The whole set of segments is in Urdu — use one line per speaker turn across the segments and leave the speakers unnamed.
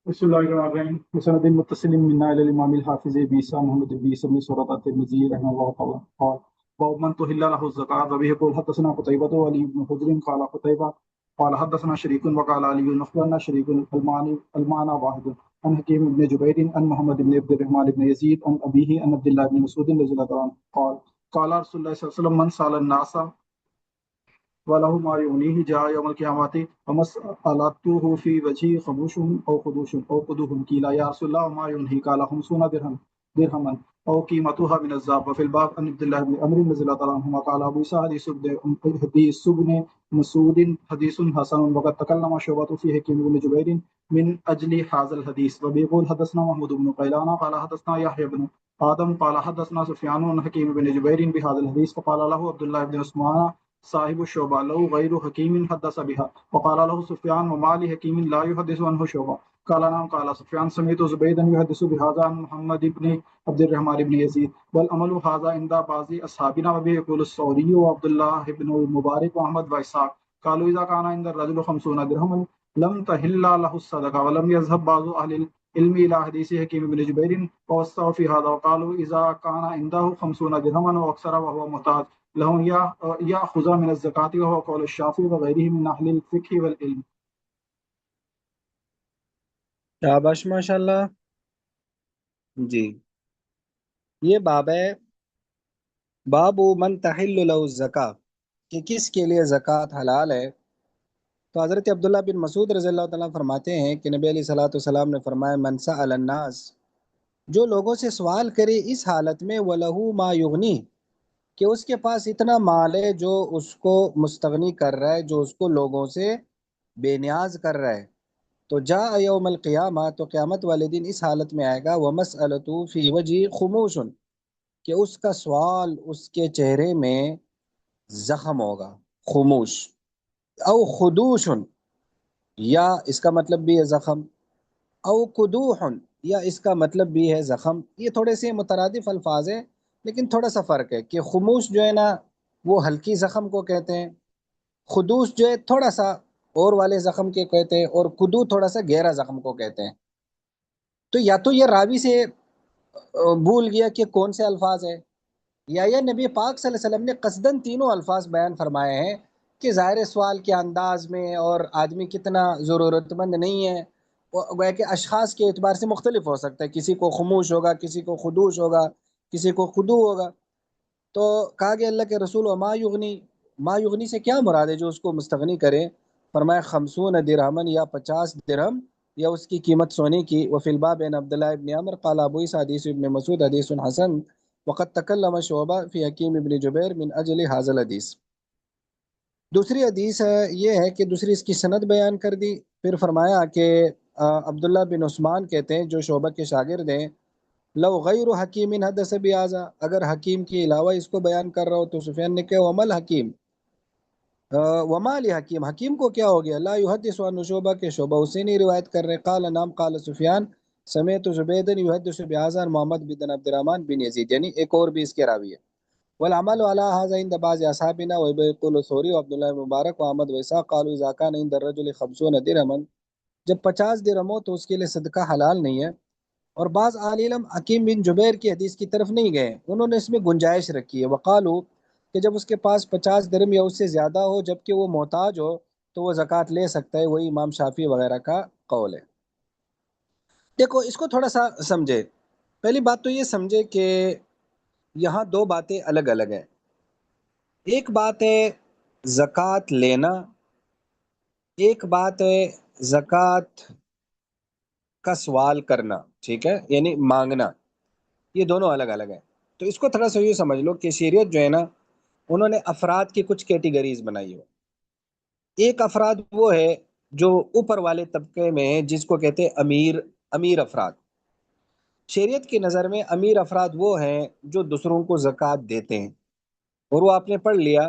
بسم الله الرحمن الرحيم بسند متصل منا إلى الإمام الحافظ أبي عيسى محمد بن عيسى بن سورة الترمذي رحمه الله تعالى قال باب من تحل له الزكاة. وبه يقول حدثنا قتيبة وعلي بن حجر قال قتيبة قال حدثنا شريك وقال علي أخبرنا شريك المعنى واحد عن حكيم بن جبير عن محمد بن عبد الرحمن بن يزيد عن أبيه عن عبد الله بن مسعود رضي الله عنه قال قال رسول الله صلى الله عليه وسلم من سأل الناس وله ما يغنيه جاء يوم القيامة فمسألته في وجهه خبوش أو خدوش أو قدوح قيل يا رسول الله ما يغنيه قال 50 درهما أو قيمتها من الذهب. وفي الباب عن عبد الله بن عمرو رضي الله عنهما قال أبو عيسى حديث ابن مسعود حديث حسن. وقد تكلم شعبة في حكيم بن جبير من أجل هذا الحديث. وبيقول حدثنا محمود بن قيلان قال حدثنا يحيى بن آدم قال حدثنا سفيان عن حكيم بن جبير بهذا الحديث. فقال له عبد الله بن عثمان صاحب الشعبة له غير حكيم حدث بها. وقال له سفيان وما لحكيم لا يحدث عنه شعبة. قال نعم. قال سفيان سمعت زبيدا يحدث بهذا عن محمد بن عبد الرحمن بن يزيد والأمل هذا عند بعض أصحابنا. وبه يقول الثوري وعبد الله بن المبارك وأحمد وإسحاق قالوا إذا كان عند الرجل 50 درهما لم تحل له الصدقة. ولم يذهب بعض أهل العلم إلى حديث حكيم بن جبير ووسعوا في هذا وقالوا إذا كان عنده 50 درهما وأكثر وهو محتاج له يأخذ من الزكاة وهو قول الشافعي وغيره من أهل الفقه والعلم.
شاباش ماشاء اللہ. جی، یہ باب ہے، باب من تحل له الزکا، کہ کس کے لیے زکوٰۃ حلال ہے. تو حضرت عبداللہ بن مسعود رضی اللہ تعالیٰ فرماتے ہیں کہ نبی علیہ الصلوۃ والسلام نے فرمایا من سأل الناس، جو لوگوں سے سوال کرے اس حالت میں وَلَهُ مَا يُغْنِي، کہ اس کے پاس اتنا مال ہے جو اس کو مستغنی کر رہا ہے، جو اس کو لوگوں سے بے نیاز کر رہا ہے، تو جاء یوم القیامہ، تو قیامت والے دن اس حالت میں آئے گا وَمَسْأَلَتُ فِي وَجْهِ خُمُوشٌ، کہ اس کا سوال اس کے چہرے میں زخم ہوگا، خموش، او خدوش، یا اس کا مطلب بھی ہے زخم، او قدوح، یا اس کا مطلب بھی ہے زخم. یہ تھوڑے سے مترادف الفاظ ہیں لیکن تھوڑا سا فرق ہے کہ خموش جو ہے نا وہ ہلکی زخم کو کہتے ہیں، خدوش جو ہے تھوڑا سا اور والے زخم کے کہتے ہیں، اور قدو تھوڑا سا گہرا زخم کو کہتے ہیں. تو یا تو یہ راوی سے بھول گیا کہ کون سے الفاظ ہے، یا یہ نبی پاک صلی اللہ علیہ وسلم نے قصداً تینوں الفاظ بیان فرمائے ہیں کہ ظاہر سوال کے انداز میں اور آدمی کتنا ضرورت مند نہیں ہے، گویا کہ اشخاص کے اعتبار سے مختلف ہو سکتا ہے، کسی کو خموش ہوگا، کسی کو خدوش ہوگا، کسی کو خدو ہوگا. تو کہا کہ اللہ کے رسول و ما یغنی، ما یغنی سے کیا مراد ہے جو اس کو مستغنی کرے؟ فرمایا 50 درہمن، یا 50 درہم، یا اس کی قیمت سونے کی. وفی الباب عن عبداللہ ابن عمر قال ابو عیسیٰ حدیث ابن مسعود حدیث حسن وقد تکلم شعبہ فی حکیم ابن جبیر من اجل حاضر الحدیث. دوسری حدیث یہ ہے کہ دوسری اس کی سند بیان کر دی. پھر فرمایا کہ عبداللہ بن عثمان کہتے ہیں جو شعبہ کے شاگرد ہیں، لو غیر حکیم حدث بہذا، اگر حکیم کے علاوہ اس کو بیان کر رہا ہو تو سفیان نے کہا ومل حکیم، وما حکیم، حکیم کو کیا ہو گیا؟ لا یحدث عن شعبہ، کے شعبہ اسے نہیں روایت کر رہے. قال نام قال سفیان سمیت زبیدا یحدث بہذا عن محمد بن عبد الرحمن بن یزید، یعنی ایک اور بھی اس کے راوی ہے. والعمل على هذا عند بعض اصحابنا ويقول الثوري وعبد الله بن مبارک واحمد واسحاق قالوا اذا كان عند الرجل 50 درہما، جب 50 درہم ہو تو اس کے لیے صدقہ حلال نہیں ہے. اور بعض اہل علم حکیم بن جبیر کی حدیث کی طرف نہیں گئے، انہوں نے اس میں گنجائش رکھی ہے. وقالو، کہ جب اس کے پاس 50 درہم یا اس سے زیادہ ہو جبکہ وہ محتاج ہو تو وہ زکوٰۃ لے سکتا ہے، وہی امام شافعی وغیرہ کا قول ہے. دیکھو اس کو تھوڑا سا سمجھے. پہلی بات تو یہ سمجھے کہ یہاں دو باتیں الگ الگ ہیں. ایک بات ہے زکوٰۃ لینا، ایک بات ہے زکوٰۃ کا سوال کرنا، ٹھیک ہے، یعنی مانگنا. یہ دونوں الگ الگ ہیں. تو اس کو تھوڑا سا یوں سمجھ لو کہ شریعت جو ہے نا انہوں نے افراد کی کچھ کیٹیگریز بنائی ہو. ایک افراد وہ ہے جو اوپر والے طبقے میں ہے جس کو کہتے ہیں امیر افراد. شریعت کی نظر میں امیر افراد وہ ہیں جو دوسروں کو زکوٰۃ دیتے ہیں، اور وہ آپ نے پڑھ لیا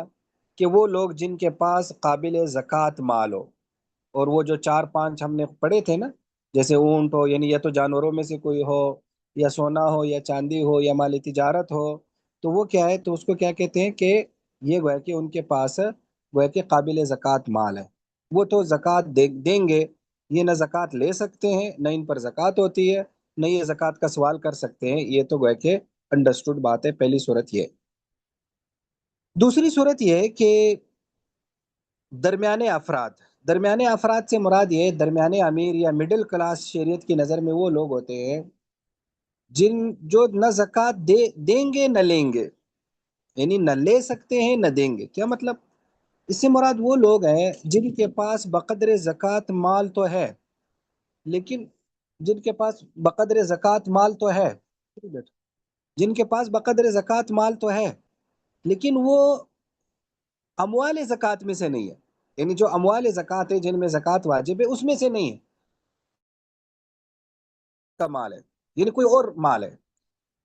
کہ وہ لوگ جن کے پاس قابل زکوٰۃ مال ہو، اور وہ جو 4 5 ہم نے پڑھے تھے نا، جیسے اونٹ ہو، یعنی یا تو جانوروں میں سے کوئی ہو، یا سونا ہو، یا چاندی ہو، یا مال تجارت ہو، تو وہ کیا ہے، تو اس کو کیا کہتے ہیں کہ یہ گویا کہ ان کے پاس گویا کہ قابل زکوٰۃ مال ہے، وہ تو زکوٰۃ دیں گے. یہ نہ زکوٰۃ لے سکتے ہیں، نہ ان پر زکوٰۃ ہوتی ہے، نہ یہ زکوٰۃ کا سوال کر سکتے ہیں۔ یہ تو گویا کہ انڈرسٹوڈ بات ہے، پہلی صورت یہ۔ دوسری صورت یہ ہے کہ درمیانے افراد سے مراد یہ درمیانے امیر یا مڈل کلاس شریعت کی نظر میں وہ لوگ ہوتے ہیں جو نہ زکوٰۃ دیں گے نہ لیں گے، یعنی نہ لے سکتے ہیں نہ دیں گے۔ کیا مطلب؟ اس سے مراد وہ لوگ ہیں جن کے پاس بقدر زکوٰۃ مال تو ہے، لیکن جن کے پاس بقدر زکوٰۃ مال تو ہے جن کے پاس بقدر زکوٰۃ مال تو ہے لیکن وہ اموال زکوٰۃ میں سے نہیں ہے، یعنی جو اموال زکوٰۃ ہے جن میں زکوٰۃ واجب ہے اس میں سے نہیں ہے، کا مال ہے، یعنی کوئی اور مال ہے۔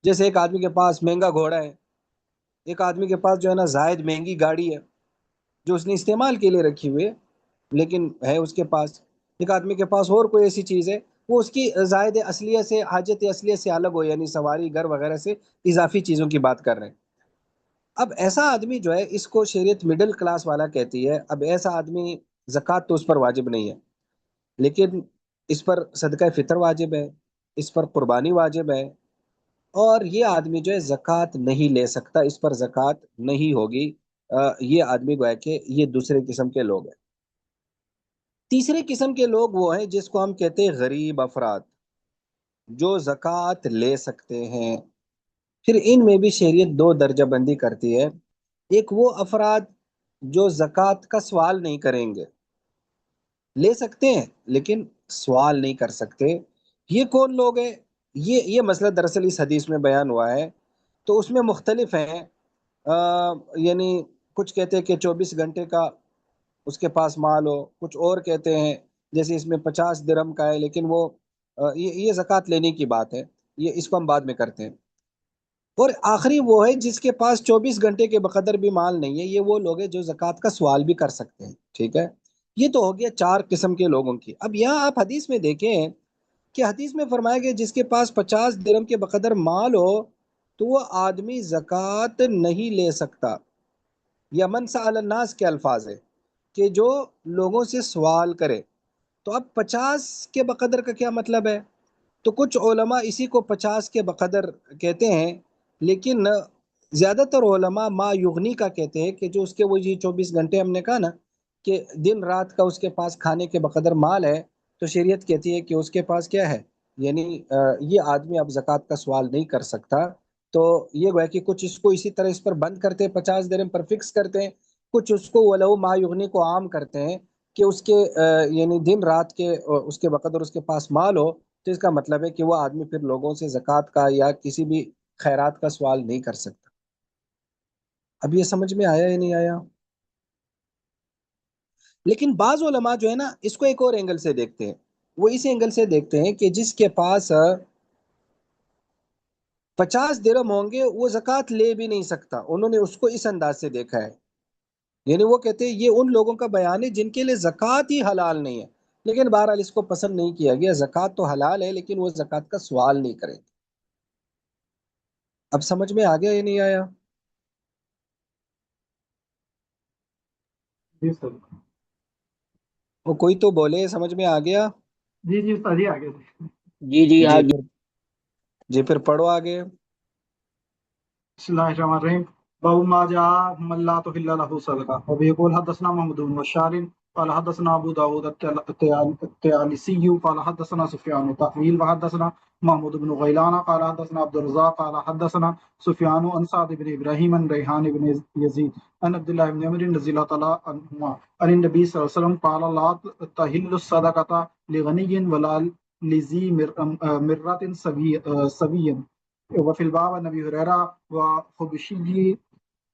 جیسے ایک آدمی کے پاس مہنگا گھوڑا ہے، ایک آدمی کے پاس جو ہے نا زائد مہنگی گاڑی ہے جو اس نے استعمال کے لیے رکھی ہوئی ہے لیکن ہے اس کے پاس، ایک آدمی کے پاس اور کوئی ایسی چیز ہے وہ اس کی زائد اصلیہ سے، حاجت اصلیہ سے الگ ہو، یعنی سواری گھر وغیرہ سے اضافی چیزوں کی بات کر رہے ہیں۔ اب ایسا آدمی جو ہے اس کو شریعت مڈل کلاس والا کہتی ہے۔ اب ایسا آدمی زکوٰۃ تو اس پر واجب نہیں ہے، لیکن اس پر صدقہ فطر واجب ہے، اس پر قربانی واجب ہے، اور یہ آدمی جو ہے زکوٰۃ نہیں لے سکتا، اس پر زکوٰۃ نہیں ہوگی۔ یہ آدمی گویا کہ یہ دوسرے قسم کے لوگ ہیں۔ تیسرے قسم کے لوگ وہ ہیں جس کو ہم کہتے ہیں غریب افراد، جو زکوٰۃ لے سکتے ہیں۔ پھر ان میں بھی شریعت دو درجہ بندی کرتی ہے۔ ایک وہ افراد جو زکوٰۃ کا سوال نہیں کریں گے، لے سکتے ہیں لیکن سوال نہیں کر سکتے۔ یہ کون لوگ ہیں؟ یہ مسئلہ دراصل اس حدیث میں بیان ہوا ہے، تو اس میں مختلف ہیں۔ یعنی کچھ کہتے ہیں کہ 24 گھنٹے کا اس کے پاس مال ہو، کچھ اور کہتے ہیں جیسے اس میں 50 درہم کا ہے لیکن وہ یہ زکوٰۃ لینے کی بات ہے، یہ اس کو ہم بعد میں کرتے ہیں۔ اور آخری وہ ہے جس کے پاس 24 گھنٹے کے بقدر بھی مال نہیں ہے، یہ وہ لوگ ہیں جو زکوٰۃ کا سوال بھی کر سکتے ہیں۔ ٹھیک ہے، یہ تو ہو گیا 4 قسم کے لوگوں کی۔ اب یہاں آپ حدیث میں دیکھیں کہ حدیث میں فرمایا گیا جس کے پاس 50 درہم کے بقدر مال ہو تو وہ آدمی زکوٰۃ نہیں لے سکتا، یا من سأل الناس کے الفاظ ہے کہ جو لوگوں سے سوال کرے۔ تو اب 50 کے بقدر کا کیا مطلب ہے؟ تو کچھ علماء اسی کو 50 کے بقدر کہتے ہیں، لیکن زیادہ تر علماء ما یغنی کا کہتے ہیں کہ جو اس کے وہ 24 گھنٹے ہم نے کہا نا کہ دن رات کا اس کے پاس کھانے کے بقدر مال ہے، تو شریعت کہتی ہے کہ اس کے پاس کیا ہے، یعنی یہ آدمی اب زکوٰۃ کا سوال نہیں کر سکتا۔ تو یہ گویا کہ کچھ اس کو اسی طرح اس پر بند کرتے ہیں، 50 درہم پر فکس کرتے ہیں، کچھ اس کو ولو ما یغنی کو عام کرتے ہیں کہ اس کے یعنی دن رات کے اس کے بقدر اس کے پاس مال ہو، تو اس کا مطلب ہے کہ وہ آدمی پھر لوگوں سے زکوٰۃ کا یا کسی بھی خیرات کا سوال نہیں کر سکتا۔ اب یہ سمجھ میں آیا یا نہیں آیا؟ لیکن بعض علماء جو ہے نا اس کو ایک اور اینگل سے دیکھتے ہیں، وہ اس اینگل سے دیکھتے ہیں کہ جس کے پاس 50 درہم ہوں گے وہ زکوٰۃ لے بھی نہیں سکتا، انہوں نے اس کو اس انداز سے دیکھا ہے۔ یعنی وہ کہتے ہیں یہ ان لوگوں کا بیان ہے جن کے لیے زکوٰۃ ہی حلال نہیں ہے، لیکن بہرحال اس کو پسند نہیں کیا گیا، زکوٰۃ تو حلال ہے لیکن وہ زکوٰۃ کا سوال نہیں کریں۔ اب سمجھ میں آ گیا یا نہیں آیا؟
جی سر،
وہ کوئی تو بولے سمجھ میں آ گیا؟
جی جی استاد جی آگے تھے۔
جی
جی
آگے۔
پھر پڑھو آگے۔
بسم الله الرحمن الرحيم. باب ما جاء من لا تحل له صدقة. وبه يقول حدثنا محمود بن بشار قال حدثنا ابو داود الطيالسي قال حدثنا سفيان تحويل وحدثنا محمود بن غيلان قال حدثنا عبد الرزاق قال حدثنا سفيان عن سعد بن ابراهيم عن ريحان بن يزيد عن عبد الله بن عمرو رضي الله تعالى عنهما عن النبي صلى الله عليه وسلم قال لا تحل الصدقة لغني ولا لذي مرة سوي. وفي الباب عن ابي هريره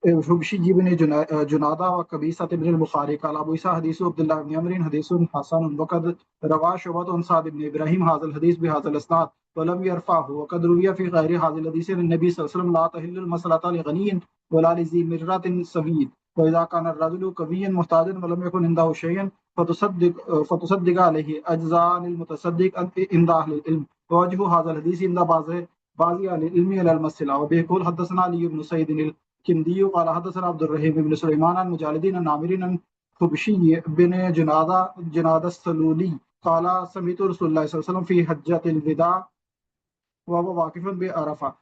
وحبشي بن جناده وقبيصه بن البخاري قال ابو عيسى حديث عبد الله بن عمرو حديث حسن وقد روى شعبة عن سعد بن ابراهيم هذا الحديث بهذا الاسناد ولم يرفعه وقد روي في غير هذا الحديث عن النبي صلى الله عليه وسلم لا تحل المسألة لغني ولا لذي مرة سوي. واذا كان الرجل قويا محتاجا ولم يكن عنده شيء فتصدق عليه اجزاء المتصدق عند اهل العلم. ووجه هذا الحديث عند بعض اهل العلم الى المسألة. وبيقول حدثنا علي بن سعيد الكندي قال حدثنا عبد الرحيم بن سليمان عن مجالد عن عامر عن حبشي بن جنادة السلولي قال سمعت رسول الله صلى الله عليه وسلم في حجة الوداع وهو واقف بعرفة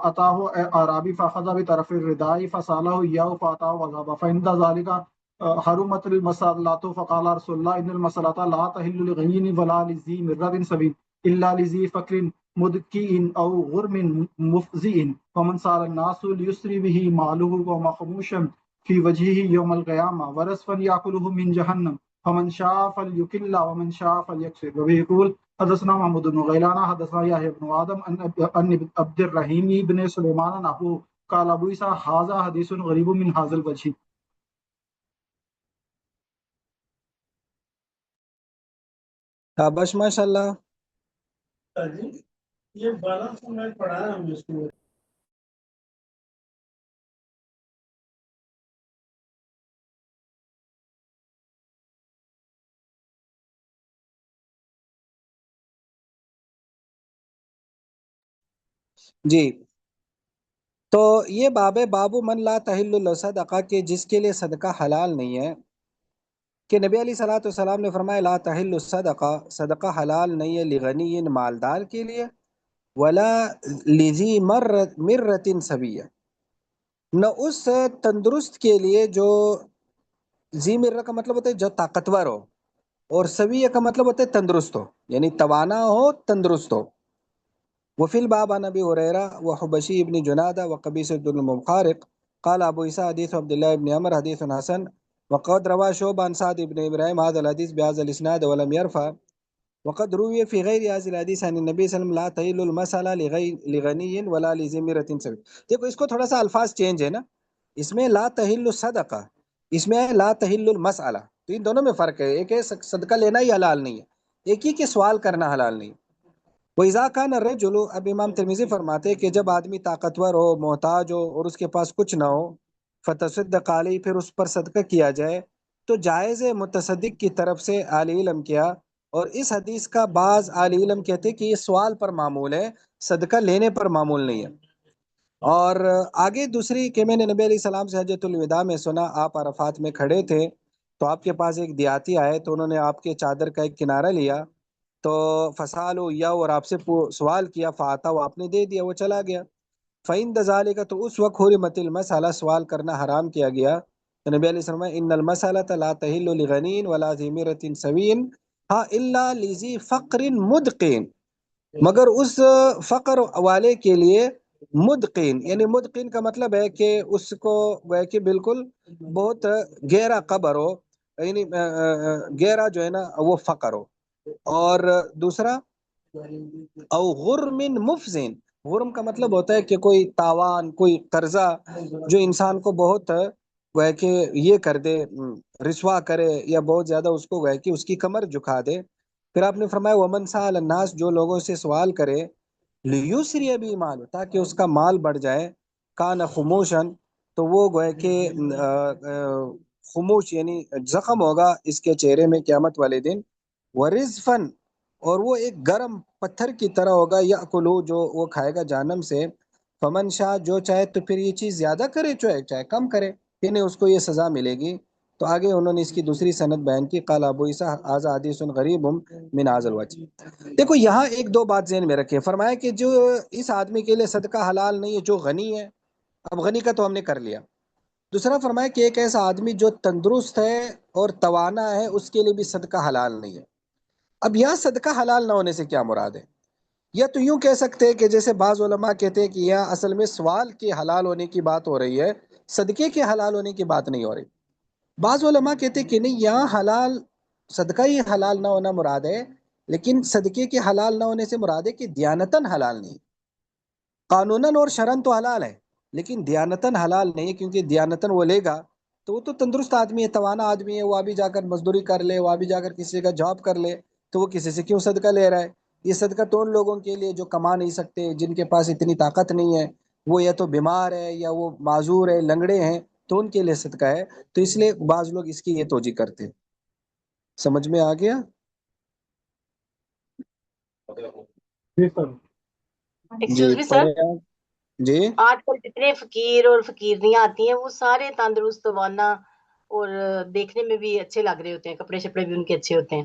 أتاه أعرابي فأخذ بطرف الرداء فسأله إياه فأعطاه وذهب فعند ذلك حرمت المصلاة فقال رسول الله إن المصلاة لا تحل لغني ولا لذي مرة سبيل إلا لذي فكر مدكئ أو غرم مفزئ فمن سأل الناس ليسري به ماله ومخموشا في وجهه يوم القيامة ورزقا يأكله من جهنم فمن شاء فليكل ومن شاء فليكسر. وبه يقول حدثنا محمود بن غيلان حدثنا يحيى بن آدم عن عبد الرحيم بن سليمان نحوه قال أبو عيسى هذا حديث غريب من هذا الوجه.
شاباش ماشاء اللہ.
یہ 1200 میں پڑھا ہے ہم اس کو.
جی تو یہ باب ہے باب من لا تحل له صدقہ کہ جس کے لیے صدقہ حلال نہیں ہے. کہ نبی علیہ الصلوۃ والسلام نے فرمایا لا تحل الصدقہ، صدقہ حلال نہیں ہے لغنی مالدار کے لیے، ولا لذی مرۃ سویہ، نہ اس تندرست کے لیے جو ذی مرہ کا مطلب ہوتا ہے جو طاقتور ہو، اور سویہ کا مطلب ہوتا ہے تندرست ہو، یعنی توانا ہو تندرست ہو. وفی الباب عن ابی ہریرہ وحبشی ابن جنادہ وقبیصۃ بن المخارق قال ابو عیسیٰ حدیث عبداللہ ابن عمر حدیث حسن وقد روى شعبہ عن سعد ابن ابراہیم هذا الحديث بهذا الاسناد ولم يرفع وقد روي في غير هذا الحديث عن النبي صلی اللہ علیہ وسلم لا تحل المسألة لغنی ولا لذی مرۃ سبیل. دیکھو اس کو تھوڑا سا الفاظ چینج ہے نا، اس میں لا تحل الصدقہ، اس میں ہے لا تحل المسألہ، تو ان دونوں میں فرق ہے. ایک ہے صدقہ لینا ہی حلال نہیں ہے، ایک ہی کہ سوال کرنا حلال نہیں. وَإِذَا كَانَ الرَّجُلُ، اب امام ترمذی فرماتے ہیں کہ جب آدمی طاقتور ہو، محتاج ہو اور اس کے پاس کچھ نہ ہو، فَتَصَدَّقَ عَلَيْهِ، پھر اس پر صدقہ کیا جائے، تو جائز ہے متصدق کی طرف سے اہل علم کیا. اور اس حدیث کا بعض اہل علم کہتے ہیں کہ یہ سوال پر معمول ہے، صدقہ لینے پر معمول نہیں ہے. اور آگے دوسری کہ میں نے نبی علیہ السلام سے حجۃ الوداع میں سنا، آپ عرفات میں کھڑے تھے تو آپ کے پاس ایک دیہاتی آئے تو انہوں نے آپ کے چادر کا ایک کنارہ لیا تو فسالو یا اور آپ سے سوال کیا، فاتا وہ آپ نے دے دیا، وہ چلا گیا. فَإِنْ ذَلِكَ، تو اس وقت حرمت المسألہ، سوال کرنا حرام کیا گیا. تو نبی علیہ السلام ان المسألة لا تحل لغنی ولا ذی مرۃ سوی ہاں الا لذی فقر مدقین، مگر اس فقر والے کے لیے مدقین، یعنی مدقین کا مطلب ہے کہ اس کو وہ کہ بالکل بہت گہرا قبر ہو، یعنی گہرا جو ہے نا وہ فقر ہو. اور دوسرا او غرم مفزن، غرم کا مطلب ہوتا ہے کہ کوئی تاوان، کوئی قرضہ جو انسان کو بہت وہ ہے کہ یہ کر دے، رسوا کرے، یا بہت زیادہ اس کو وہ ہے کہ اس کی کمر جھکا دے. پھر آپ نے فرمایا ومن سأل الناس، جو لوگوں سے سوال کرے، لیسری بھی مال، تاکہ اس کا مال بڑھ جائے، کان خموشن، تو وہ گوئے کہ خموش یعنی زخم ہوگا اس کے چہرے میں قیامت والے دن. ورزفن، اور وہ ایک گرم پتھر کی طرح ہوگا، یأکلو، جو وہ کھائے گا جہنم سے. فمن شاہ، جو چاہے تو پھر یہ چیز زیادہ کرے، چاہے کم کرے، یعنی اس کو یہ سزا ملے گی. تو آگے انہوں نے اس کی دوسری سند بیان کی، قال ابو عیسیٰ ھذا حدیث غریب من ھذا الوجہ. دیکھو یہاں ایک دو بات ذہن میں رکھیں. فرمایا کہ جو اس آدمی کے لیے صدقہ حلال نہیں ہے جو غنی ہے، اب غنی کا تو ہم نے کر لیا. دوسرا فرمایا کہ ایک ایسا آدمی جو تندرست ہے اور توانا ہے، اس کے لیے بھی صدقہ حلال نہیں ہے. اب یہاں صدقہ حلال نہ ہونے سے کیا مراد ہے؟ یا تو یوں کہہ سکتے ہیں کہ جیسے بعض علماء کہتے ہیں کہ یہاں اصل میں سوال کے حلال ہونے کی بات ہو رہی ہے، صدقے کے حلال ہونے کی بات نہیں ہو رہی. بعض علماء کہتے ہیں کہ نہیں، یہاں حلال صدقہ ہی حلال نہ ہونا مراد ہے، لیکن صدقے کے حلال نہ ہونے سے مراد ہے کہ دیانتاً حلال نہیں. قانوناً اور شرعاً تو حلال ہے لیکن دیانتاً حلال نہیں، کیونکہ دیانتاً وہ لے گا تو وہ تو تندرست آدمی ہے، توانا آدمی ہے، وہ ابھی جا کر مزدوری کر لے، وہ ابھی جا کر کسی کا جاب کر لے، تو وہ کسی سے کیوں صدقہ لے رہا ہے؟ یہ صدقہ تو ان لوگوں کے لیے جو کما نہیں سکتے، جن کے پاس اتنی طاقت نہیں ہے، وہ یا تو بیمار ہے یا وہ معذور ہے، لنگڑے ہیں، تو ان کے لیے صدقہ ہے. تو اس لیے بعض لوگ اس کی یہ توجہ کرتے ہیں. سمجھ میں آ گیا؟
جی سر.
ایکسکیوز می سر،
پڑھے آپ. جی
آج کل جتنے فقیر اور فقیرنیاں آتی ہیں وہ سارے تندرست، توانا اور دیکھنے میں بھی اچھے لگ رہے ہوتے ہیں، کپڑے شپڑے بھی ان کے اچھے ہوتے ہیں.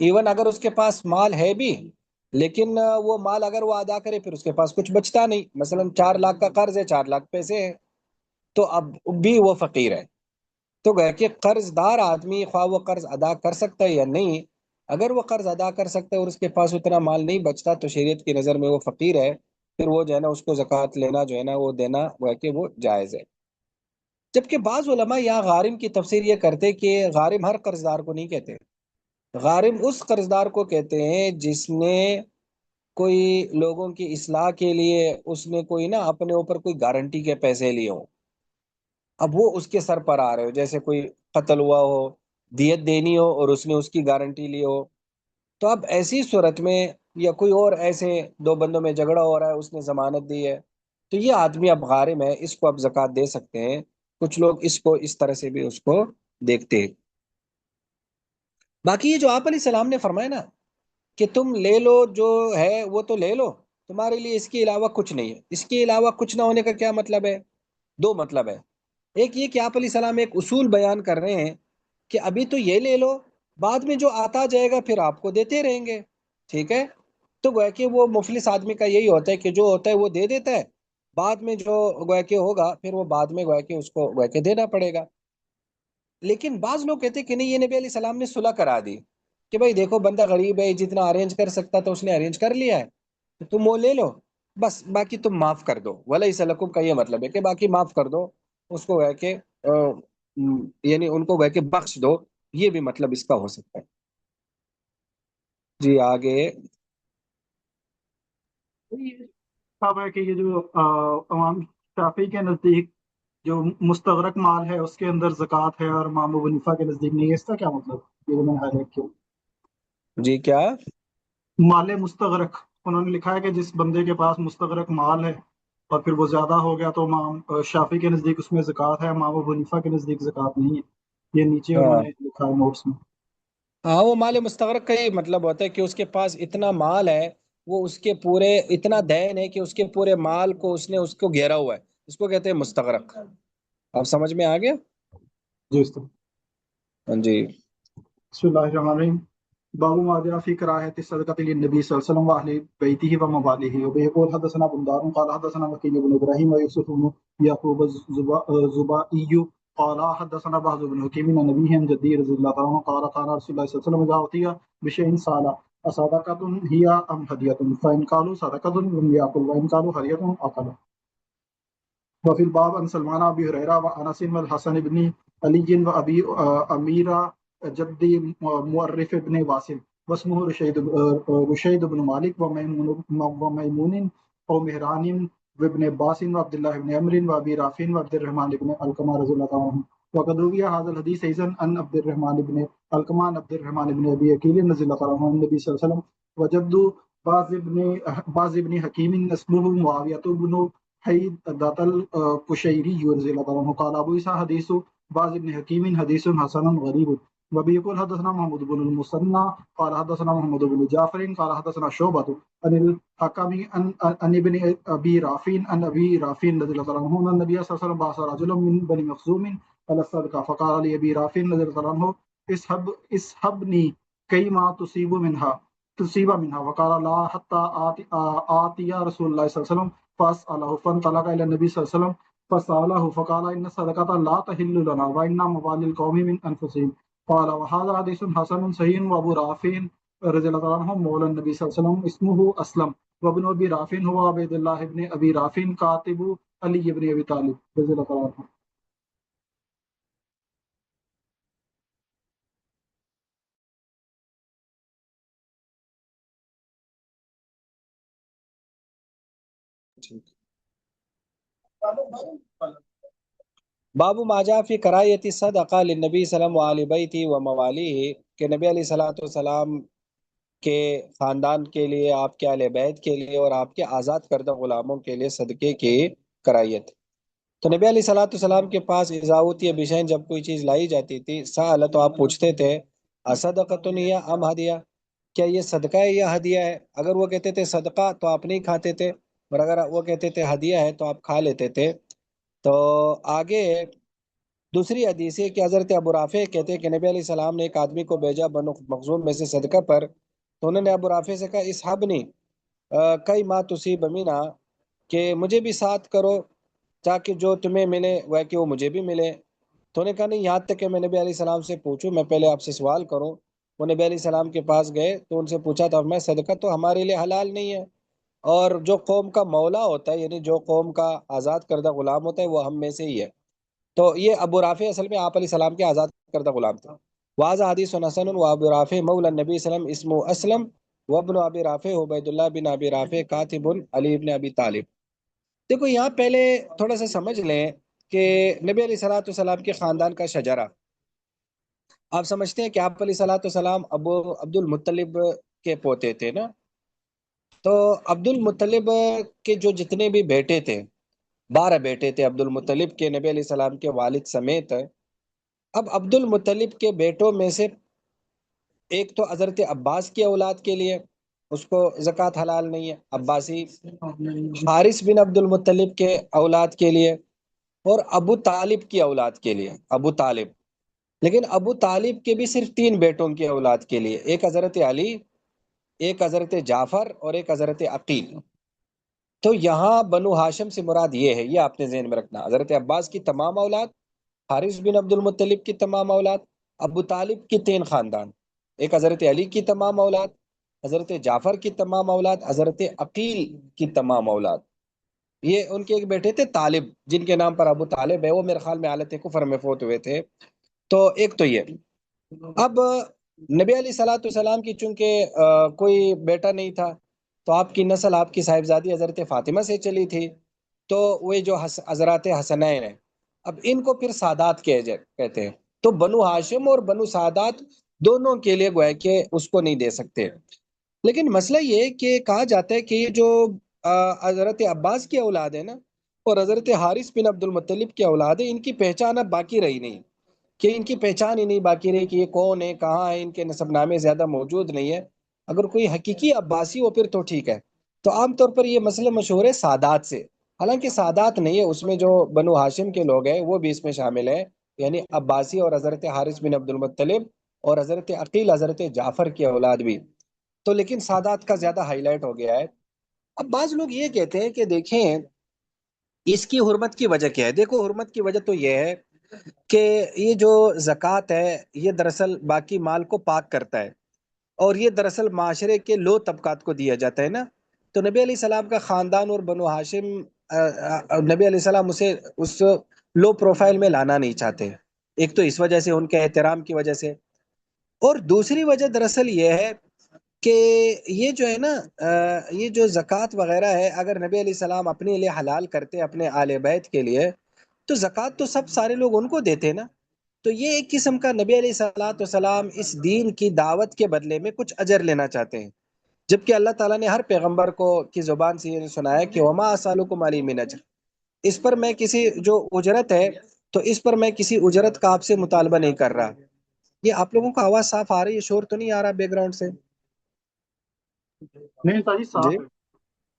ایون اگر اس کے پاس مال ہے بھی، لیکن وہ مال اگر وہ ادا کرے پھر اس کے پاس کچھ بچتا نہیں، مثلا 4 لاکھ کا قرض ہے، 4 لاکھ پیسے ہیں، تو اب بھی وہ فقیر ہے۔ تو گویا کہ قرض دار آدمی خواہ وہ قرض ادا کر سکتا ہے یا نہیں، اگر وہ قرض ادا کر سکتا ہے اور اس کے پاس اتنا مال نہیں بچتا تو شریعت کی نظر میں وہ فقیر ہے، پھر وہ جو ہے نا اس کو زکوٰۃ لینا جو ہے نا وہ دینا گویا کہ وہ جائز ہے۔ جبکہ بعض علماء یہاں غارم کی تفسیر یہ کرتے کہ غارم ہر قرض دار کو نہیں کہتے، غارم اس قرض دار کو کہتے ہیں جس نے کوئی لوگوں کی اصلاح کے لیے اس نے کوئی نا اپنے اوپر کوئی گارنٹی کے پیسے لیے ہوں، اب وہ اس کے سر پر آ رہے ہو، جیسے کوئی قتل ہوا ہو، دیت دینی ہو اور اس نے اس کی گارنٹی لی ہو، تو اب ایسی صورت میں یا کوئی اور ایسے 2 بندوں میں جھگڑا ہو رہا ہے، اس نے ضمانت دی ہے، تو یہ آدمی اب غارم ہے، اس کو اب زکوٰۃ دے سکتے ہیں۔ کچھ لوگ اس کو اس طرح سے بھی اس کو دیکھتے ہیں۔ باقی یہ جو آپ علیہ السلام نے فرمایا نا کہ تم لے لو جو ہے وہ تو لے لو، تمہارے لیے اس کے علاوہ کچھ نہیں ہے، اس کے علاوہ کچھ نہ ہونے کا کیا مطلب ہے؟ 2 مطلب ہے۔ ایک یہ کہ آپ علیہ السلام ایک اصول بیان کر رہے ہیں کہ ابھی تو یہ لے لو، بعد میں جو آتا جائے گا پھر آپ کو دیتے رہیں گے، ٹھیک ہے؟ تو گویا کہ وہ مفلس آدمی کا یہی ہوتا ہے کہ جو ہوتا ہے وہ دے دیتا ہے، بعد میں جو گویا کہ ہوگا پھر وہ بعد میں گویا کہ اس کو گویا کہ دینا پڑے گا۔ لیکن بعض لوگ کہتے ہیں کہ نہیں، یہ نبی علیہ السلام نے صلح کرا دی کہ بھائی دیکھو بندہ غریب ہے، جتنا ارینج کر سکتا تھا اس نے ارینج کر لیا ہے، تو تم وہ لے لو، بس باقی تم معاف کر دو۔ وَلَيْسَ لَكُمْ کا یہ مطلب ہے کہ باقی معاف کر دو، اس کو ہے کہ یعنی ان کو ہے کہ بخش دو، یہ بھی مطلب اس کا ہو سکتا ہے۔ جی آگے۔
صاحب ہے کہ یہ جو امام شافعی کے نزدیک جو مستغرق مال ہے اس کے اندر زکوٰۃ ہے اور امام ابو حنیفہ کے نزدیک نہیں ہے، اس کا کیا مطلب؟ یہ جو میں نے ہائلائٹ کیا
جی کیا؟
مال مستغرق، انہوں نے لکھا ہے کہ جس بندے کے پاس مستغرق مال ہے اور پھر وہ زیادہ ہو گیا تو امام شافعی کے نزدیک اس میں زکوٰۃ ہے، امام ابو حنیفہ کے نزدیک زکوٰۃ نہیں ہے۔ یہ نیچے انہوں
ہاں
نے لکھا ہے نوٹس میں۔
ہاں، وہ مال مستغرق کا یہ مطلب ہوتا ہے کہ اس کے پاس اتنا مال ہے، وہ اس کے پورے اتنا دین ہے کہ اس کے پورے مال کو اس نے اس کو گھیرا ہوا ہے، اس کو کہتے ہیں مستغرق۔ اب سمجھ میں آ گیا؟
جی اس طرح۔
ہاں جی۔
بسم اللہ الرحمن الرحیم۔ باب ما جاء في كراهة الصدقة للنبي صلى الله عليه وسلم وأهل بيته ومواله، وبيقول حدثنا بندار قال حدثنا وكيع بن إبراهيم ويوسف بن يعقوب الزبائي قال حدثنا بهز بن حكيم عن أبيه عن جدي رضي الله عنه قال قال رسول الله صلى الله عليه وسلم إذا أعطي بشيء سأل أصدقة هي أم هدية، فإن قالوا صدقة لم يأكل وإن قالوا هدية أكل۔ وفي الباب عن سلمان أبي هريرة وأنس والحسن بن علي وأبي أميرة جدي مؤرف بن واسم واسمه رشيد بن مالك وميمون أو مهران وابن عباس وعبد الله بن عمرو وأبي رافع وعبد الرحمن بن علقمة رضي الله عنهم. وقد روي هذا الحديث أيضا عن عبد الرحمن بن علقمة عن عبد الرحمن بن أبي أكيل رضي الله عنه عن النبي صلى الله عليه وسلم. وجد باز بن حكيم اسمه معاوية بن حيدة القشيري رضي الله عنه قال أبو عيسى حديث باز بن حكيم حديث حسن غريب. وبه يقول حدثنا محمود بن المثنى قال حدثنا محمد بن جعفر قال حدثنا شعبة عن الحكم عن ابن ابي رافع عن ابي رافع رضي الله عنه ان النبي صلى الله عليه وسلم بعث رجلا من بني مخزوم على الصدقة فقال لي ابي رافع رضي الله عنه اسحبني كيما تصيب منها وقال لا حتى آتي رسول الله صلى الله عليه وسلم فاسأله فانطلق إلى النبي صلى الله عليه وسلم فسأله فقال إن الصدقة لا تحل لنا وإن موالي القوم من أنفسهم. قال وهذا حديث حسن صحيح. وأبو رافع رضي الله عنه مولى النبي صلى الله عليه وسلم اسمه أسلم وابن أبي رافع هو عبد الله بن أبي رافع كاتب علي بن أبي طالب رضي الله عنه.
باب ما جاء فی کرایت الصدقہ للنبی صلی اللہ علیہ بیتی و موالیہ، کہ نبی علیہ الصلوۃ والسلام کے خاندان کے لیے، آپ کے اہل بیت کے لیے اور آپ کے آزاد کردہ غلاموں کے لیے صدقے کی کرایت۔ تو نبی علیہ الصلوۃ والسلام کے پاس اذاوتی بشین جب کوئی چیز لائی جاتی تھی، سأل تو آپ پوچھتے تھے اصدقۃ یا ام ہدیہ، کیا یہ صدقہ ہے یا ہدیہ ہے؟ اگر وہ کہتے تھے صدقہ تو آپ نہیں کھاتے تھے، اور اگر وہ کہتے تھے ہدیہ ہے تو آپ کھا لیتے تھے۔ تو آگے دوسری حدیث ہے کہ حضرت ابو رافع کہتے ہیں کہ نبی علیہ السلام نے ایک آدمی کو بھیجا بنو مخزوم میں سے صدقہ پر، تو انہوں نے ابو رافع سے کہا اسحبنی کئی ما تصیب مینا، کہ مجھے بھی ساتھ کرو تاکہ جو تمہیں ملے وہ کہ وہ مجھے بھی ملے۔ تو انہوں نے کہا نہیں، یہاں تک کہ میں نبی علیہ السلام سے پوچھوں، میں پہلے آپ سے سوال کروں۔ وہ نبی علیہ السلام کے پاس گئے تو ان سے پوچھا تھا، میں صدقہ تو ہمارے لیے حلال نہیں ہے، اور جو قوم کا مولا ہوتا ہے، یعنی جو قوم کا آزاد کردہ غلام ہوتا ہے، وہ ہم میں سے ہی ہے۔ تو یہ ابو رافع اصل میں آپ علیہ السلام کے آزاد کردہ غلام تھے۔ واضح حدیث حسن و ابو رافع مولا نبی وسلم اسم اسلم وابن ابی رافع عبید اللہ بن ابی رافع کاتب علی ابن ابی طالب۔ دیکھو یہاں پہلے تھوڑا سا سمجھ لیں کہ نبی علیہ الصلوۃ والسلام کے خاندان کا شجرہ، آپ سمجھتے ہیں کہ آپ علیہ الصلوۃ والسلام ابو عبد المطلب کے پوتے تھے نا؟ تو عبد المطلب کے جو جتنے بھی بیٹے تھے، 12 بیٹے تھے عبد المطلب کے، نبی علیہ السلام کے والد سمیت۔ اب عبد المطلب کے بیٹوں میں سے ایک تو حضرت عباس کی اولاد کے لیے اس کو زکوٰۃ حلال نہیں ہے، عباسی۔ حارث بن عبد المطلب کے اولاد کے لیے، اور ابو طالب کی اولاد کے لیے، ابو طالب۔ لیکن ابو طالب کے بھی صرف 3 بیٹوں کی اولاد کے لیے، ایک حضرت علی، ایک حضرت جعفر، اور ایک حضرت عقیل۔ تو یہاں بنو ہاشم سے مراد یہ ہے، یہ آپ نے ذہن میں رکھنا، حضرت عباس کی تمام اولاد، حارث بن عبد المطلب کی تمام اولاد، ابو طالب کی 3 خاندان، ایک حضرت علی کی تمام اولاد، حضرت جعفر کی تمام اولاد، حضرت عقیل کی تمام اولاد۔ یہ ان کے ایک بیٹے تھے طالب، جن کے نام پر ابو طالب ہے، وہ میرے خیال میں حالت کفر میں فوت ہوئے تھے۔ تو ایک تو یہ۔ اب نبی علیہ الصلوۃ والسلام کی چونکہ کوئی بیٹا نہیں تھا، تو آپ کی نسل آپ کی صاحبزادی حضرت فاطمہ سے چلی تھی، تو وہ جو حضرات حسنین ہیں، اب ان کو پھر سادات کہتے ہیں۔ تو بنو ہاشم اور بنو سادات دونوں کے لیے گویا کہ اس کو نہیں دے سکتے۔ لیکن مسئلہ یہ کہ کہا جاتا ہے کہ یہ جو حضرت عباس کی اولاد ہے نا، اور حضرت حارث بن عبد المطلب کی اولاد ہے، ان کی پہچان اب باقی رہی نہیں، کہ ان کی پہچان ہی نہیں باقی رہی کہ یہ کون ہے، کہاں ہے، ان کے نسب نامے زیادہ موجود نہیں ہے۔ اگر کوئی حقیقی عباسی ہو پھر تو ٹھیک ہے۔ تو عام طور پر یہ مسئلہ مشہور ہے سادات سے، حالانکہ سادات نہیں ہے، اس میں جو بنو ہاشم کے لوگ ہیں وہ بھی اس میں شامل ہیں، یعنی عباسی اور حضرت حارث بن عبد المطلب اور حضرت عقیل حضرت جعفر کی اولاد بھی۔ تو لیکن سادات کا زیادہ ہائی لائٹ ہو گیا ہے۔ اب بعض لوگ یہ کہتے ہیں کہ دیکھیں اس کی حرمت کی وجہ کیا ہے۔ دیکھو حرمت کی وجہ تو یہ ہے کہ یہ جو زکوٰۃ ہے یہ دراصل باقی مال کو پاک کرتا ہے، اور یہ دراصل معاشرے کے لو طبقات کو دیا جاتا ہے نا۔ تو نبی علیہ السلام کا خاندان اور بنو ہاشم، نبی علیہ السلام اسے اس لو پروفائل میں لانا نہیں چاہتے، ایک تو اس وجہ سے، ان کے احترام کی وجہ سے، اور دوسری وجہ دراصل یہ ہے کہ یہ جو ہے نا یہ جو زکوٰۃ وغیرہ ہے، اگر نبی علیہ السلام اپنے لیے حلال کرتے اپنے آل بیت کے لیے، تو زکوٰۃ تو سب سارے لوگ ان کو دیتے نا۔ تو یہ ایک قسم کا نبی علیہ السلام اس دین کی دعوت کے بدلے میں کچھ اجر لینا چاہتے ہیں، جبکہ اللہ تعالیٰ نے ہر پیغمبر کو کی زبان سے یہ سنایا کہ وما اسالکم علیہ من اجر، اس پر میں کسی جو اجرت ہے، تو اس پر میں کسی اجرت کا آپ سے مطالبہ نہیں کر رہا۔ یہ آپ لوگوں کو آواز صاف آ رہی ہے؟ شور تو نہیں آ رہا بیک گراؤنڈ سے؟
نہیں تاجی صاف
جی
ہے۔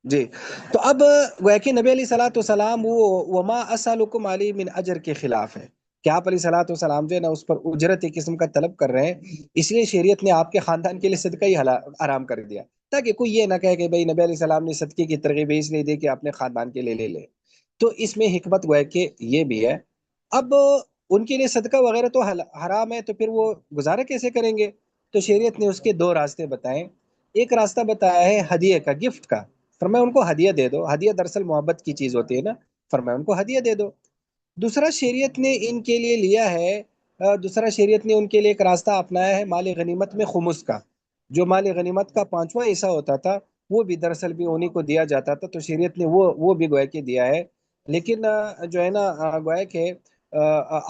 جی۔ تو اب گویا کہ نبی علیہ الصلوۃ والسلام وہ وما اسالکم علیہ من اجر کے خلاف ہے، کہ آپ علیہ الصلوۃ والسلام جو ہے نا اس پر اجرت ایک قسم کا طلب کر رہے ہیں، اس لیے شریعت نے آپ کے خاندان کے لیے صدقہ ہی حرام کر دیا، تاکہ کوئی یہ نہ کہے کہ بھئی نبی علیہ السلام نے صدقے کی ترغیب اس لیے دی کہ اپنے خاندان کے لیے لے لے۔ تو اس میں حکمت گویا کہ یہ بھی ہے۔ اب ان کے لیے صدقہ وغیرہ تو حرام ہے، تو پھر وہ گزارا کیسے کریں گے؟ تو شریعت نے اس کے 2 راستے بتائے۔ ایک راستہ بتایا ہے ہدیے کا، گفٹ کا، فرمایا ان کو ہدیہ دے دو، ہدیہ دراصل محبت کی چیز ہوتی ہے نا، فرمایا ان کو ہدیہ دے دو۔ دوسرا شریعت نے ان کے لیے لیا ہے، دوسرا شریعت نے ان کے لیے ایک راستہ اپنایا ہے مال غنیمت میں خمس کا، جو مال غنیمت کا 5واں حصہ ہوتا تھا وہ بھی دراصل بھی انہی کو دیا جاتا تھا، تو شریعت نے وہ بھی گویا کہ دیا ہے۔ لیکن جو ہے نا گویا کہ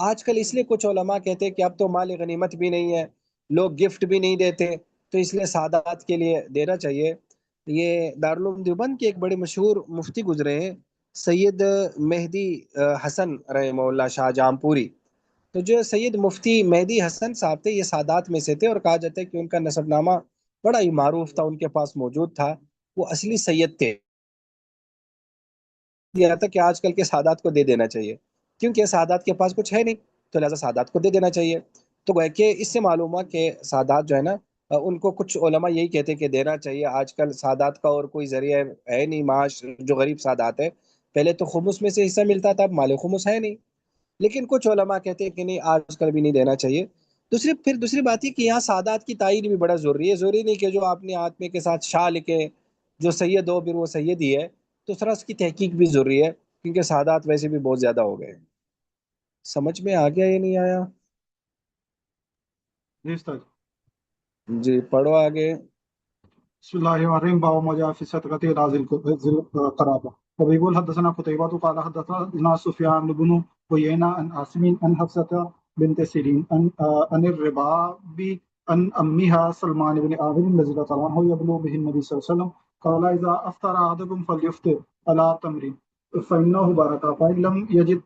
آج کل اس لیے کچھ علماء کہتے ہیں کہ اب تو مال غنیمت بھی نہیں ہے، لوگ گفٹ بھی نہیں دیتے، تو اس لیے سادات کے لیے دینا چاہیے۔ یہ دارالعلوم دیوبند کے ایک بڑے مشہور مفتی گزرے ہیں، سید مہدی حسن رحمہ اللہ شاہ جہاں پوری۔ تو جو سید مفتی مہدی حسن صاحب تھے یہ سادات میں سے تھے، اور کہا جاتا ہے کہ ان کا نسب نامہ بڑا ہی معروف تھا، ان کے پاس موجود تھا، وہ اصلی سید تھے۔ دیا تھا کہ آج کل کے سادات کو دے دینا چاہیے، کیونکہ سادات کے پاس کچھ ہے نہیں، تو لہٰذا سادات کو دے دینا چاہیے. تو گویا کہ اس سے معلوم ہوا کہ سادات جو ہے نا ان کو کچھ علماء یہی کہتے ہیں کہ دینا چاہیے. آج کل سادات کا اور کوئی ذریعہ ہے نہیں معاش جو غریب سادات ہے. پہلے تو خمس میں سے حصہ ملتا تھا، اب مال خمس ہے نہیں. لیکن کچھ علماء کہتے ہیں کہ نہیں آج کل بھی نہیں دینا چاہیے. دوسری بات یہ کہ یہاں سادات کی تعین بھی بڑا ضروری ہے. ضروری نہیں کہ جو آپ نے آدمی کے ساتھ شاہ لکھے جو سید ہو پھر وہ سید ہی ہے. دوسرا اس کی تحقیق بھی ضروری ہے کیونکہ سادات ویسے بھی بہت زیادہ ہو گئے. سمجھ میں آ گیا یا نہیں آیا؟
جی استاد.
جی پڑھو آگے.
بسم الله الرحمن الرحيم. باب ما جاء في صدقة إلى ذي القرابة. وبيقول حدثنا قتيبة قال حدثنا سفيان بن عيينة عن عاصم عن حفصة بنت سيرين عن الرباء عن أمها سلمان بن عامر رضي الله عنه يبلغ به النبي صلى الله عليه وسلم قال إذا أفطر أحدكم فليفطر على تمر فإنه بركة فإن لم يجد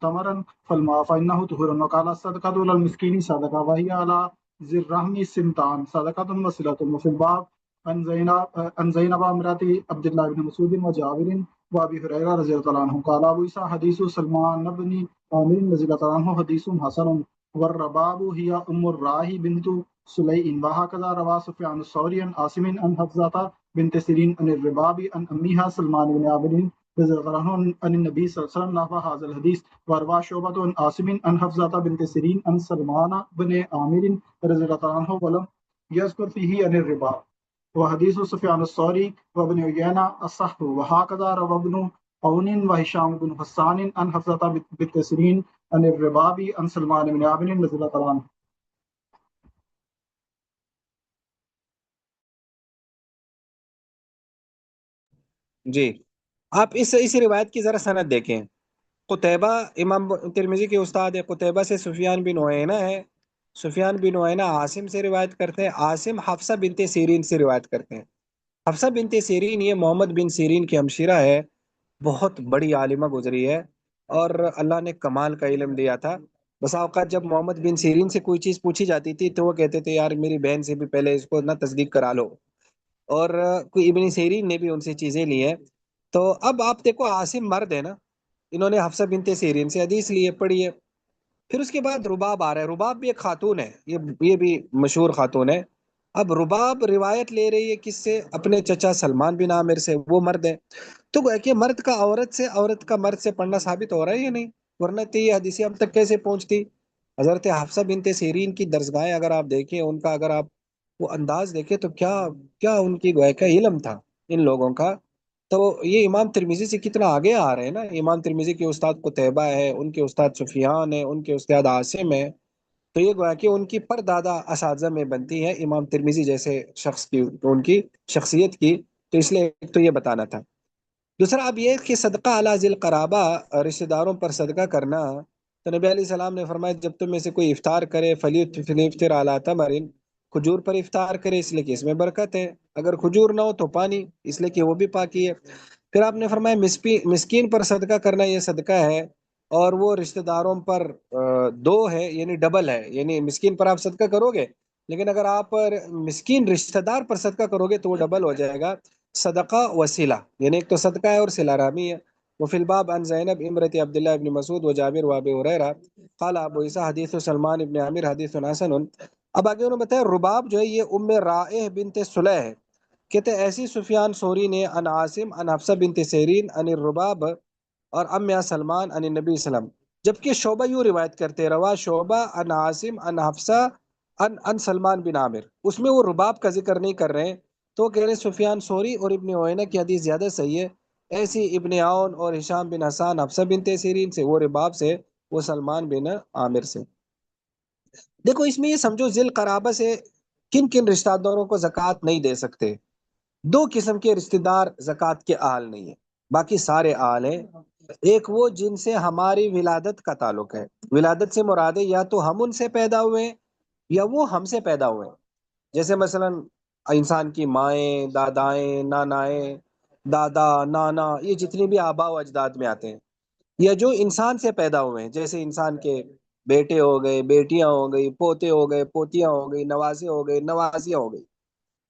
تمرا فالماء فإنه طهور. وقال الصدقة على المسكين صدقة وهي على ذي الرحم سنتان صدقة وصلة. وفي الباب عن زینب امرات عبد الله بن مسعود وجابر وابي هريره رضي الله عنه قال ابو عيسى حديث سلمان بن عامر رضي الله عنه حديث حسن. والرباب هي الراهي بنت سليم. وهكذا روى سفيان الثوري عن عاصم عن حفصة بنت سيرين عن الرباب عن امها سلمان بن عامر رضي الله عنه عن النبي صلى الله عليه وسلم نحو هذا الحديث. وروى شعبة عن عاصم عن حفصة بنت سيرين عن سلمان بن عامر رضي الله عنه ولم يذكر فيه عن الرباب. وحديث سفيان الثوري وابن عيينة الصح. وهكذا روى ابن عون وهشام بن حسان عن حفصة بنت سيرين عن الرباب عن سلمان بن عامر رضي الله عنه.
جی آپ اس روایت کی ذرا سند دیکھیں. قتیبہ امام ترمذی کے استاد ہے. قتیبہ سے سفیان بن عیینہ ہے. سفیان بن عیینہ عاصم سے روایت کرتے ہیں. عاصم حفصہ بنت سیرین سے روایت کرتے ہیں. حفصہ بنت سیرین یہ محمد بن سیرین کی ہمشیرہ ہے. بہت بڑی عالمہ گزری ہے اور اللہ نے کمال کا علم دیا تھا. بسا اوقات جب محمد بن سیرین سے کوئی چیز پوچھی جاتی تھی تو وہ کہتے تھے یار میری بہن سے بھی پہلے اس کو نہ تصدیق کرا لو. اور کوئی ابن سیرین نے بھی ان سے چیزیں لی ہیں. تو اب آپ دیکھو عاصم مرد ہے نا، انہوں نے حفصہ بنت سیرین سے حدیث لیے پڑھی ہے. پھر اس کے بعد رباب آ رہا ہے. رباب بھی ایک خاتون ہے، یہ بھی مشہور خاتون ہے. اب رباب روایت لے رہی ہے کس سے؟ اپنے چچا سلمان بن عامر سے. وہ مرد ہے تو گویا کہ مرد کا عورت سے، عورت کا مرد سے پڑھنا ثابت ہو رہا ہے یا نہیں؟ ورنہ تو یہ حدیثیں اب تک کیسے پہنچتی؟ حضرت حفصہ بنت سیرین کی درسگاہیں اگر آپ دیکھیں، ان کا اگر آپ وہ انداز دیکھیں تو کیا ان کی گویا کا علم تھا ان لوگوں کا. تو یہ امام ترمذی سے کتنا آگے آ رہے ہیں نا. امام ترمذی کے استاد قتیبہ ہے، ان کے استاد سفیان ہے، ان کے استاد عاصم ہے. تو یہ گویا کہ ان کی پردادا اساتذہ میں بنتی ہے امام ترمذی جیسے شخص کی، ان کی شخصیت کی. تو اس لیے ایک تو یہ بتانا تھا. دوسرا اب یہ کہ صدقہ علی ذی القرابہ، رشتہ داروں پر صدقہ کرنا. تو نبی علیہ السلام نے فرمایا جب تم میں سے کوئی افطار کرے فلیفطر علی تمر، کھجور پر افطار کرے اس لیے کہ اس میں برکت ہے. اگر کھجور نہ ہو تو پانی، اس لیے کہ وہ بھی پاکی ہے. پھر آپ نے فرمایا مسکین پر صدقہ کرنا یہ صدقہ ہے، اور وہ رشتہ داروں پر دو ہے یعنی ڈبل ہے. یعنی مسکین پر آپ صدقہ کرو گے، لیکن اگر آپ مسکین رشتہ دار پر صدقہ کرو گے تو وہ ڈبل ہو جائے گا. صدقہ وسیلہ یعنی ایک تو صدقہ ہے اور صلہ رحمی ہے. وفی الباب عن زینب امرت عبداللہ ابن مسعود و جابر و ابی ہریرہ قال ابو عیسیٰ حدیث سلمان ابن عامر حدیث حسن. اب آگے انہوں نے بتایا رباب جو ہے یہ ام رائح بنت صلیح ہے. کہتے ایسی سفیان ثوری نے ان عاصم ان حفصہ بنت سیرین ان الرباب اور ام یا سلمان ان نبی وسلم. جبکہ شعبہ یوں روایت کرتے روا شعبہ ان عاصم ان حفصہ ان سلمان بن عامر. اس میں وہ رباب کا ذکر نہیں کر رہے ہیں. تو کہہ رہے سفیان ثوری اور ابن عیینہ کی حدیث زیادہ صحیح ہے. ایسی ابن عون اور ہشام بن حسان حفصہ بنت سیرین سے، وہ رباب سے، وہ سلمان بن عامر سے. دیکھو اس میں یہ سمجھو ذل قرابہ سے کن کن رشتہ داروں کو زکوٰۃ نہیں دے سکتے. دو قسم کے رشتہ دار زکوٰۃ کے اہل نہیں ہیں، باقی سارے اہل ہیں. ایک وہ جن سے ہماری ولادت کا تعلق ہے. ولادت سے مراد ہے یا تو ہم ان سے پیدا ہوئے ہیں یا وہ ہم سے پیدا ہوئے ہیں. جیسے مثلا انسان کی مائیں، دادائیں، نانائیں، دادا، نانا، یہ جتنی بھی آبا و اجداد میں آتے ہیں، یا جو انسان سے پیدا ہوئے ہیں جیسے انسان کے بیٹے ہو گئے، بیٹیاں ہو گئی، پوتے ہو گئے، پوتیاں ہو گئی، نوازے ہو گئے، نوازیاں ہو گئی.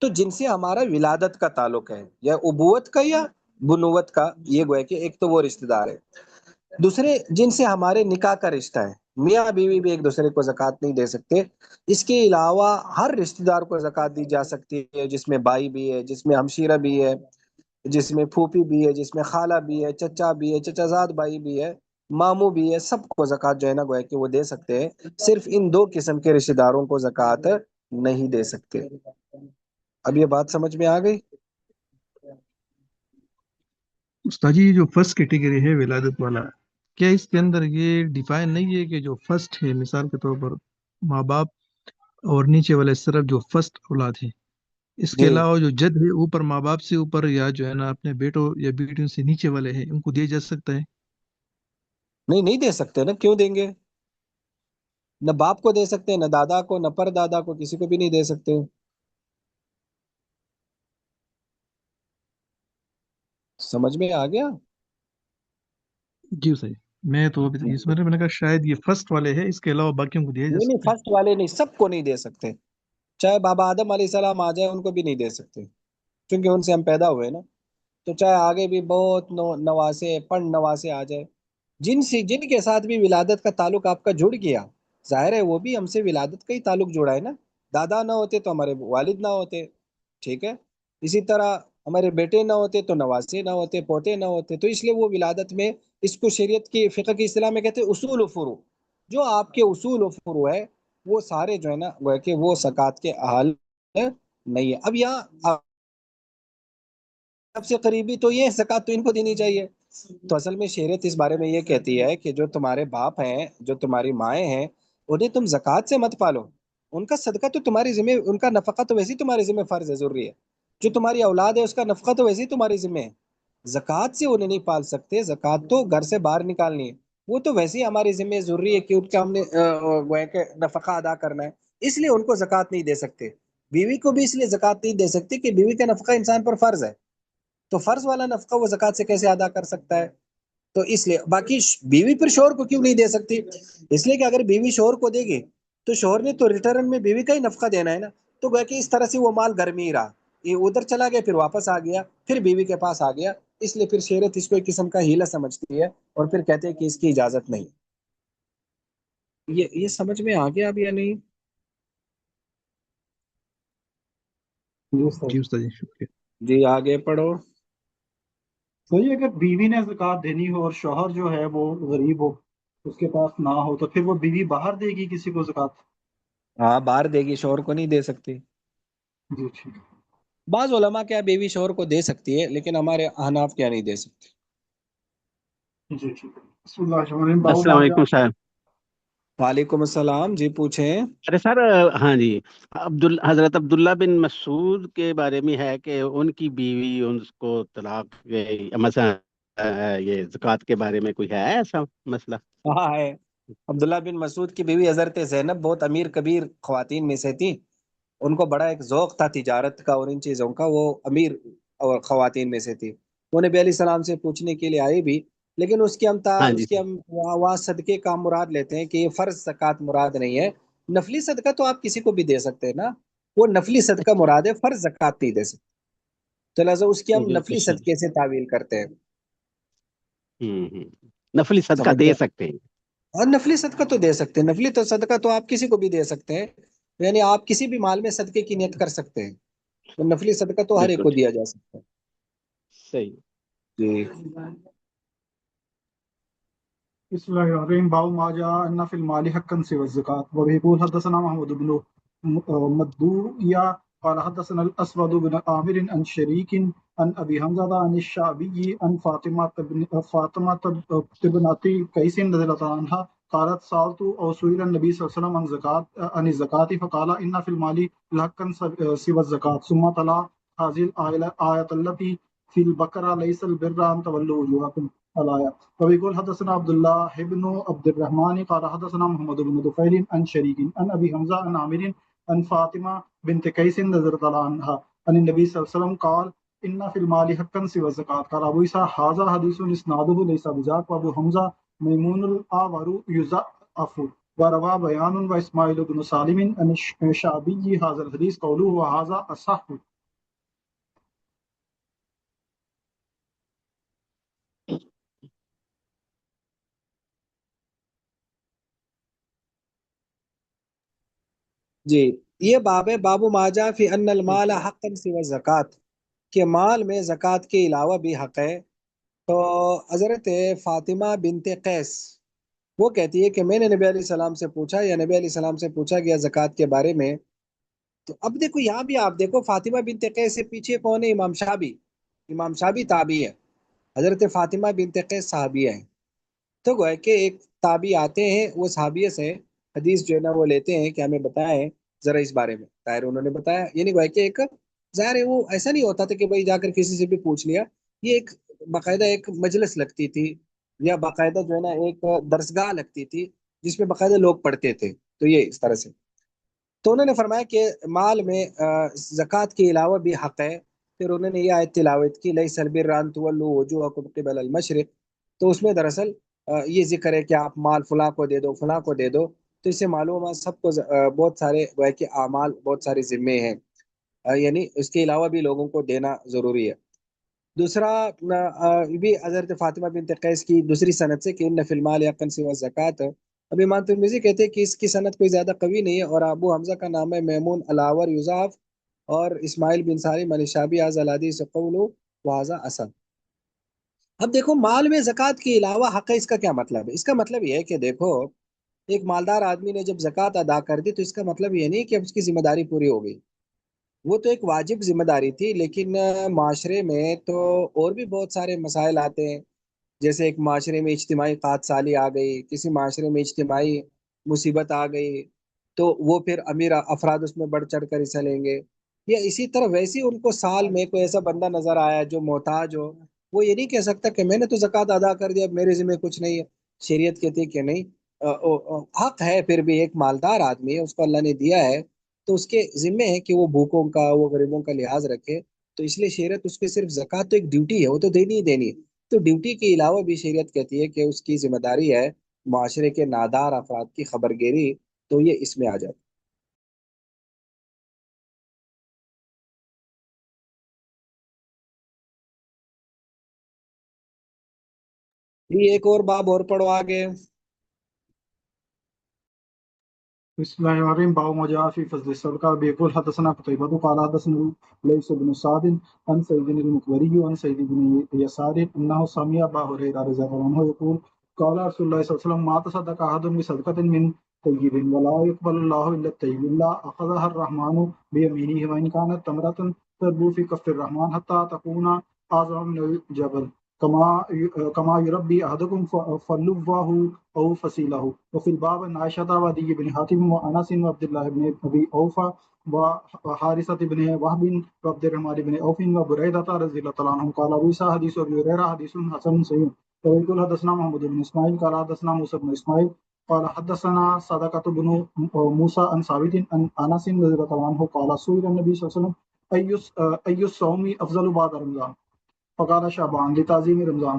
تو جن سے ہمارا ولادت کا تعلق ہے یا ابوت کا یا بنوت کا، یہ گویا کہ ایک تو وہ رشتہ دار ہے. دوسرے جن سے ہمارے نکاح کا رشتہ ہے میاں بیوی بھی ایک دوسرے کو زکوٰۃ نہیں دے سکتے۔ اس کے علاوہ ہر رشتہ دار کو زکوٰۃ دی جا سکتی ہے، جس میں بھائی بھی ہے، جس میں ہمشیرہ بھی ہے، جس میں پھوپھی بھی ہے، جس میں خالہ بھی ہے، چچا بھی ہے، چچا زاد بھائی بھی ہے، ماموں بھی ہے، سب کو زکوٰۃ جو ہے نا گویا کہ وہ دے سکتے ہیں۔ صرف ان دو قسم کے رشتہ داروں کو زکوٰۃ نہیں دے سکتے۔ اب یہ بات سمجھ میں آ گئی؟
استاد جی جو فرسٹ کیٹیگری ہے ولادت والا، کیا اس کے اندر یہ ڈیفائن نہیں ہے کہ جو فرسٹ ہے، مثال کے طور پر ماں باپ اور نیچے والے صرف جو فرسٹ اولاد ہے، اس کے
جی
علاوہ جو جد ہے اوپر ماں باپ سے اوپر یا جو ہے نا اپنے بیٹوں یا بیٹیوں سے نیچے والے ہیں، ان کو دیا جا سکتا ہے؟
نہیں، نہیں دے سکتے نا، کیوں دیں گے؟ نہ باپ کو دے سکتے، نہ دادا کو، نہ پر دادا کو، کسی کو بھی نہیں دے سکتے۔ سمجھ میں آ گیا؟
جی صحیح۔ میں تو ابھی اس میں نے کہا شاید یہ فرسٹ والے ہیں، اس کے علاوہ باقیوں کو دیا جا
نہیں نہیں،
سکتا ہے۔
فرسٹ والے نہیں، سب کو نہیں دے سکتے۔ چاہے بابا آدم علیہ السلام آ جائے، ان کو بھی نہیں دے سکتے، کیونکہ ان سے ہم پیدا ہوئے نا۔ تو چاہے آگے بھی بہت نواسے پڑ نواسے آ جائے، جن کے ساتھ بھی ولادت کا تعلق آپ کا جڑ گیا، ظاہر ہے وہ بھی ہم سے ولادت کا ہی تعلق جڑا ہے نا۔ دادا نہ ہوتے تو ہمارے والد نہ ہوتے، ٹھیک ہے؟ اسی طرح ہمارے بیٹے نہ ہوتے تو نواسے نہ ہوتے، پوتے نہ ہوتے، تو اس لیے وہ ولادت میں، اس کو شریعت کی فقہ کی اصطلاح میں کہتے ہیں اصول و فروع۔ جو آپ کے اصول و فروع ہے وہ سارے جو ہے نا وہ ہے کہ وہ زکوٰۃ کے اہل نہیں ہے۔ اب یہاں سب سے قریبی تو یہ زکوٰۃ تو ان کو دینی چاہیے۔ تو اصل میں شریعت اس بارے میں یہ کہتی ہے کہ جو تمہارے باپ ہیں، جو تمہاری مائیں ہیں، انہیں تم زکوٰۃ سے مت پالو۔ ان کا صدقہ تو تمہاری ذمہ، ان کا نفقہ تو ویسے ہی تمہاری ذمہ فرض ہے، ضروری ہے۔ جو تمہاری اولاد ہے اس کا نفقہ تو ویسے ہی تمہاری ذمہ ہے۔ زکوٰۃ سے انہیں نہیں پال سکتے، زکوٰۃ تو گھر سے باہر نکالنی ہے، وہ تو ویسے ہی ہماری ذمہ ضروری ہے کہ ان کا ہم نے وہ ہے کہ نفقہ ادا کرنا ہے، اس لیے ان کو زکوٰۃ نہیں دے سکتے۔ بیوی کو بھی اس لیے زکوٰۃ نہیں دے سکتے کہ بیوی کا نفقہ انسان پر فرض ہے، تو فرض والا نفقہ وہ زکوٰۃ سے کیسے ادا کر سکتا ہے؟ تو اس لیے باقی بیوی پر شوہر کو کیوں نہیں دے سکتی؟ اس لیے کہ اگر بیوی شوہر کو دے گی تو شوہر نے تو ریٹرن میں بیوی کا ہی نفقہ دینا ہے نا، تو گویا کہ اس طرح سے وہ مال گھر میں ہی رہا، یہ ادھر چلا گیا پھر واپس آ گیا، پھر بیوی کے پاس آ گیا، اس لیے پھر شریعت اس کو ایک قسم کا ہیلا سمجھتی ہے اور پھر کہتے ہیں کہ اس کی اجازت نہیں۔ یہ سمجھ میں آ گیا اب یا نہیں؟
جی استاد
جی
جی۔
استاد جی شکریہ۔
جی آگے پڑھو۔
صحیح ہے، اگر بیوی نے زکوٰۃ دینی ہو اور شوہر جو ہے وہ غریب ہو، اس کے پاس نہ ہو، تو پھر وہ بیوی باہر دے گی کسی کو زکوٰۃ؟
ہاں باہر دے گی، شوہر کو نہیں دے سکتی۔
جی ٹھیک ہے۔
بعض علماء کیا بیوی شوہر کو دے سکتی ہے، لیکن ہمارے احناف کیا نہیں دے سکتے۔
جی ٹھیک ہے۔ بسم اللہ الرحمن الرحیم، باب
السلام
ما
علیکم
جاء۔
سر۔
وعلیکم السلام، جی پوچھیں۔
ارے سر، ہاں جی، حضرت عبداللہ بن مسعود کے بارے میں ہے کہ ان کی بیوی ان کو طلاق مثلا یہ زکوٰۃ کے بارے میں کوئی ہے ایسا مسئلہ؟
ہاں ہے، عبداللہ بن مسعود کی بیوی حضرت زینب بہت امیر کبیر خواتین میں سے تھی، ان کو بڑا ایک ذوق تھا تجارت کا اور ان چیزوں کا، وہ امیر اور خواتین میں سے تھی۔ وہ نبی علیہ السلام سے پوچھنے کے لیے آئی بھی، لیکن
ہاں جی
اس کے ہم وہاں صدقے کا مراد لیتے ہیں کہ یہ فرض زکوٰۃ مراد نہیں ہے۔ نفلی صدقہ تو آپ کسی کو بھی دے سکتے ہیں نا، وہ نفلی صدقہ مراد ہے، فرض زکوٰۃ نہیں دے سکتے، تو لہٰذا اس کی ہم
بالکل
نفلی
صحیح۔
صدقے سے تعویل کرتے ہیں۔
ہوں، نفلی صدقہ
سمجھ
دے
گئے؟
سکتے ہیں۔
اور نفلی صدقہ تو دے سکتے ہیں، نفلی تو صدقہ تو آپ کسی کو بھی دے سکتے ہیں، یعنی آپ کسی بھی مال میں صدقے کی نیت کر سکتے ہیں، تو نفلی صدقہ تو ہر ایک
بالکل
کو
ٹھیک،
دیا جا سکتا ہے۔
صحیح۔
جی
بسم الله الرحمن الرحيم، باب ما جاء ان في المال حقا سوى الزكاة. وبه يقول حدثنا محمد بن مدوية قال حدثنا الاسود بن عامر عن شريك عن ابي حمزة عن الشعبي عن فاطمة بنت قيس رضي الله عنها قالت سألت او سئل النبي صلى الله عليه وسلم عن الزكاة فقال ان في المال حقا سوى الزكاة ثم طلع هذه الآية التي في البقرة ليس البر ان تولوا وجوهكم الآية. وبيقول حدثنا عبد الله بن عبد الرحمن قال حدثنا محمد بن دفيل عن شريك عن ابي حمزه عن عامر عن فاطمه بنت قيس رضي الله عنها عن النبي صلى الله عليه وسلم قال ان في المال حقا سوى الزكاة. قال ابو عيسى هذا حديث اسناده ليس بذاك وابو حمزه ميمون الاعور يضعف وروى بيان واسماعيل بن سالم عن الشعبي هذا الحديث قوله وهذا اصح.
جی یہ باب ہے، باب ما جاء فی ان المال حقا سوى الزکات، کہ مال میں زکوٰۃ کے علاوہ بھی حق ہے۔ تو حضرت فاطمہ بنت قیس وہ کہتی ہے کہ میں نے نبی علیہ السلام سے پوچھا، یا نبی علیہ السلام سے پوچھا گیا زکوٰۃ کے بارے میں۔ تو اب دیکھو یہاں بھی آپ دیکھو فاطمہ بنت قیس سے پیچھے کون ہے؟ امام شابی۔ امام شابی تابعی ہے، حضرت فاطمہ بنت قیس صحابیہ ہیں۔ تو گویا کہ ایک تابعی آتے ہیں، وہ صحابیہ سے حدیث جو ہے نا وہ لیتے ہیں کہ ہمیں بتائیں ذرا اس بارے میں، طاہر انہوں نے بتایا، یعنی گویا کہ ایک ظاہر ہے وہ ایسا نہیں ہوتا تھا کہ بھائی جا کر کسی سے بھی پوچھ لیا، یہ ایک باقاعدہ ایک مجلس لگتی تھی، یا باقاعدہ جو ہے نا ایک درسگاہ لگتی تھی جس میں باقاعدہ لوگ پڑھتے تھے۔ تو یہ اس طرح سے تو انہوں نے فرمایا کہ مال میں زکوٰۃ کے علاوہ بھی حق ہے۔ پھر انہوں نے یہ آیت تلاوت کی، لیس البر ان تولوا وجوہکم قبل المشرق۔ تو اس میں دراصل یہ ذکر ہے کہ آپ مال فلاں کو دے دو، فلاں کو دے دو۔ تو اس سے معلوم ہے سب کو بہت سارے گویا کہ اعمال، بہت سارے ذمے ہیں، یعنی اس کے علاوہ بھی لوگوں کو دینا ضروری ہے۔ دوسرا بھی حضرت فاطمہ بنت قیس کی دوسری سند سے کہ ان فی المال حقا سوى الزکات، ابھی امام ترمذی کہتے ہیں کہ اس کی سند کوئی زیادہ قوی نہیں ہے، اور ابو حمزہ کا نام ہے میمون الاور یضاف، اور اسماعیل بن سالم الشابی هذا الحدیث قول وهذا اصل۔ اب دیکھو مال میں زکوٰۃ کے علاوہ حق ہے، اس کا کیا مطلب ہے؟ اس کا مطلب یہ ہے کہ دیکھو ایک مالدار آدمی نے جب زکوٰۃ ادا کر دی تو اس کا مطلب یہ نہیں کہ اب اس کی ذمہ داری پوری ہو گئی، وہ تو ایک واجب ذمہ داری تھی، لیکن معاشرے میں تو اور بھی بہت سارے مسائل آتے ہیں، جیسے ایک معاشرے میں اجتماعی قحط سالی آ گئی، کسی معاشرے میں اجتماعی مصیبت آ گئی، تو وہ پھر امیر افراد اس میں بڑھ چڑھ کر حصہ لیں گے، یا اسی طرح ویسے ان کو سال میں کوئی ایسا بندہ نظر آیا جو محتاج ہو، وہ یہ نہیں کہہ سکتا کہ میں نے تو زکوٰۃ ادا کر دیا اب میرے ذمہ کچھ نہیں ہے۔ شریعت کہتی ہے کہ نہیں، حق ہے، پھر بھی ایک مالدار آدمی ہے، اس کو اللہ نے دیا ہے، تو اس کے ذمے ہے کہ وہ بھوکوں کا، وہ غریبوں کا لحاظ رکھے۔ تو اس لیے شریعت اس کے صرف زکوٰۃ تو ایک ڈیوٹی ہے، وہ تو دینی ہی دینی ہے، تو ڈیوٹی کے علاوہ بھی شریعت کہتی ہے کہ اس کی ذمہ داری ہے معاشرے کے نادار افراد کی خبرگیری، تو یہ اس میں آ جاتا ہے۔ یہ ایک اور باب اور پڑھو آگے۔
بسم الله الرحمن الرحيم باب ما جاء في فضل الصدقة بيقول حدثنا قتيبة قال حدثنا ليس بن سعد عن سيد المقبري عن سيد بن يسار انه سمع ابا هريرة رضي الله عنه يقول قال رسول الله صلى الله عليه وسلم ما تصدق احد بصدقة من طيب ولا يقبل الله الا الطيب الا اخذها الرحمن بيمينه وان كانت تمرة تربو في كف الرحمن حتى تكون اعظم من الجبل كما يربي احدكم فلوه او فصيله وفي الباب عن عائشة وعدي بن حاتم وانس وعبد الله بن ابي اوفى وحارثة بن وهب وعبد الرحمن بن عوف وبريدة رضي الله تعالى عنهم قال ابو عيسى حديث ابي هريرة حديث حسن صحيح ويقول حدثنا محمد بن اسماعيل قال حدثنا موسى بن اسماعيل قال حدثنا صدقة بن موسى عن ثابت عن انس رضي الله تعالى عنه قال سئل النبي صلى الله عليه وسلم اي الصوم افضل بعد رمضان فقال شعبان لتعظيم رمضان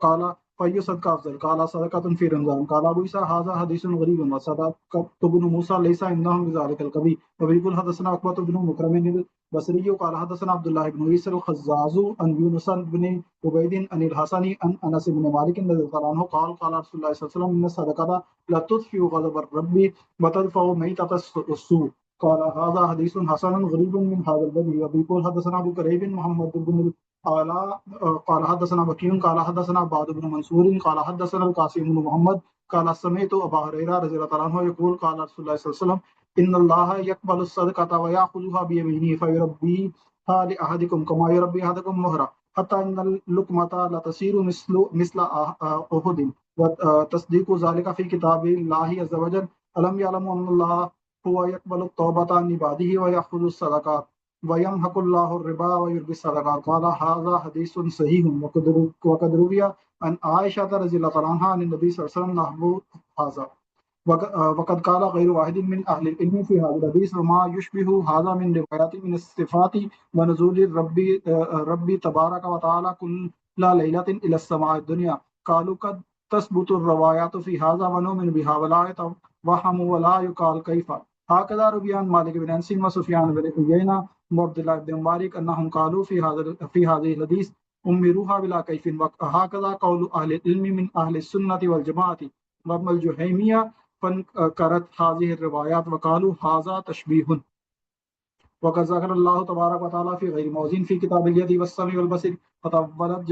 قال فأي صدقة أفضل قال صدقة في رمضان قال أبو عيسى هذا حديث غريب وصدقة بن موسى ليس عندهم بذلك القوي ويقول حدثنا عقبة بن مكرم البصري قال حدثنا عبد الله بن عيسى الخزاز عن يونس بن عبيد عن الحسن عن أنس بن مالك رضي الله عنه قال قال رسول الله صلى الله عليه وسلم إن الصدقة لا تطفئ غضب الرب وتدفع ميتة السوء قال هذا حديث حسن غريب من هذا البدء ويقول حدثنا أبو كريب محمد بن قال حدثنا وكيع قال حدثنا عباد بن منصور قال حدثنا القاسم بن محمد قال سمعت ابا هريره رضي الله عنه يقول قال رسول الله صلى الله عليه وسلم ان الله يقبل الصدقه وياخذها بيمينه فيربيها لاحدكم كما يربي احدكم مهرا حتى ان اللقمه لا تصير مثل احد وتصديق ذلك في كتاب الله عز وجل الم يعلم ان الله هو يقبل التوبه عن عباده وياخذ الصدقات ويمحق الله الربا ويربي الصدقات قال هذا حديث صحيح وقد روي عن عائشة رضي الله عنها عن النبي صلى الله عليه وسلم نحو هذا وقد قال غير واحد من أهل العلم في هذا الحديث وما يشبه هذا من روايات من الصفات ونزول الرب تبارك وتعالى كل ليلة إلى السماء الدنيا قالوا قد تثبت الروايات في هذا ونؤمن بها ولا يتوهم ولا يقال كيف هكذا روي عن مالك بن أنس وسفيان بن عيينة وعبد الله بن مالك أنهم قالوا في هذه الحديث أمروها بلا كيف وهكذا قول أهل العلم من أهل السنة والجماعة وأما الجهيمية فانكرت هذه الروايات وقالوا هذا تشبيه. وقد ذكر الله تبارك وتعالى في غير موضع في كتاب اليد والسمع والبصر فتولت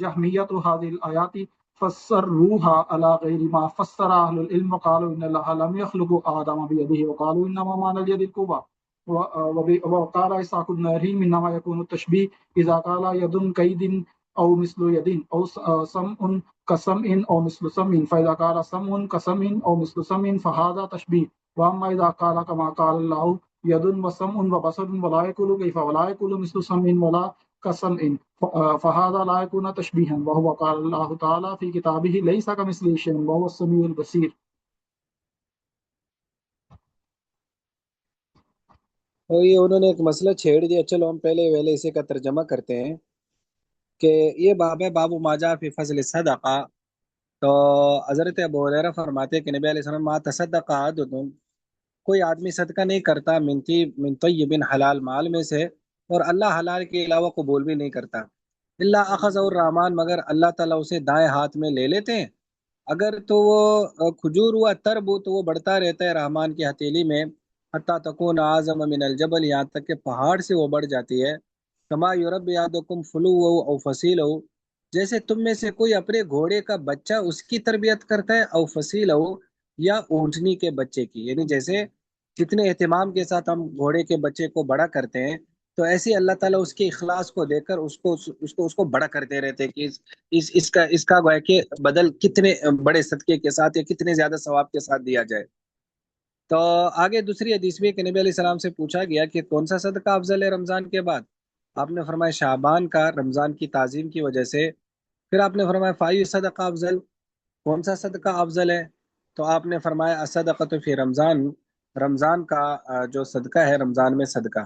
جهمية هذه الآيات فسروها على غير ما فسر أهل العلم وقالوا إن الله لم يخلق آدم بيده وقالوا إنما معنى اليد الكبرى. وقال إسحاق بن إبراهيم إنما يكون التشبيه إذا قال يد كيد أو مثل يد أو سمع كسمع أو مثل سمع فإذا قال سمع كسمع أو مثل سمع فهذا تشبيه. وأما إذا قال كما قال الله يد وسمع وبصر ولا يقول كيف ولا يقول مثل سمع ولا كسمع فهذا لا يكون تشبيها وهو قال الله تعالى في كتابه ليس كمثله شيء وهو السميع البصير.
تو یہ انہوں نے ایک مسئلہ چھیڑ دیا. چلو ہم پہلے اسے کا ترجمہ کرتے ہیں کہ یہ باب ہے باب ما جاء فی فضل الصدقہ. تو حضرت ابو ہریرہ فرماتے ہیں کہ نبی علیہ السلام ما تصدق احدکم، کوئی آدمی صدقہ نہیں کرتا من طیب حلال مال میں سے، اور اللہ حلال کے علاوہ قبول بھی نہیں کرتا، اللہ اخذ الرحمن، مگر اللہ تعالیٰ اسے دائیں ہاتھ میں لے لیتے ہیں. اگر تو وہ کھجور ہوا ترب تو وہ بڑھتا رہتا ہے رحمان کی ہتھیلی میں، حتیٰ تکون اعظم من الجبل، یہاں تک کہ پہاڑ سے وہ بڑھ جاتی ہے. کما یربی احدکم فلوہ او فصیلہ، جیسے تم میں سے کوئی اپنے گھوڑے کا بچہ اس کی تربیت کرتا ہے، او فصیلہ، یا اونٹنی کے بچے کی. یعنی جیسے جتنے اہتمام کے ساتھ ہم گھوڑے کے بچے کو بڑا کرتے ہیں، تو ایسے ہی اللہ تعالیٰ اس کے اخلاص کو دیکھ کر اس کو بڑا کرتے رہتے ہیں کہ اس کا گویا کہ بدل کتنے بڑے صدقے کے ساتھ یا کتنے زیادہ ثواب کے ساتھ دیا جائے. تو آگے دوسری حدیث میں کہ نبی علیہ السلام سے پوچھا گیا کہ کون سا صدقہ افضل ہے رمضان کے بعد؟ آپ نے فرمایا شعبان کا، رمضان کی تعظیم کی وجہ سے. پھر آپ نے فرمایا فائی صدقہ افضل، کون سا صدقہ افضل ہے؟ تو آپ نے فرمایا الصدقۃ فی رمضان، رمضان کا جو صدقہ ہے رمضان میں صدقہ.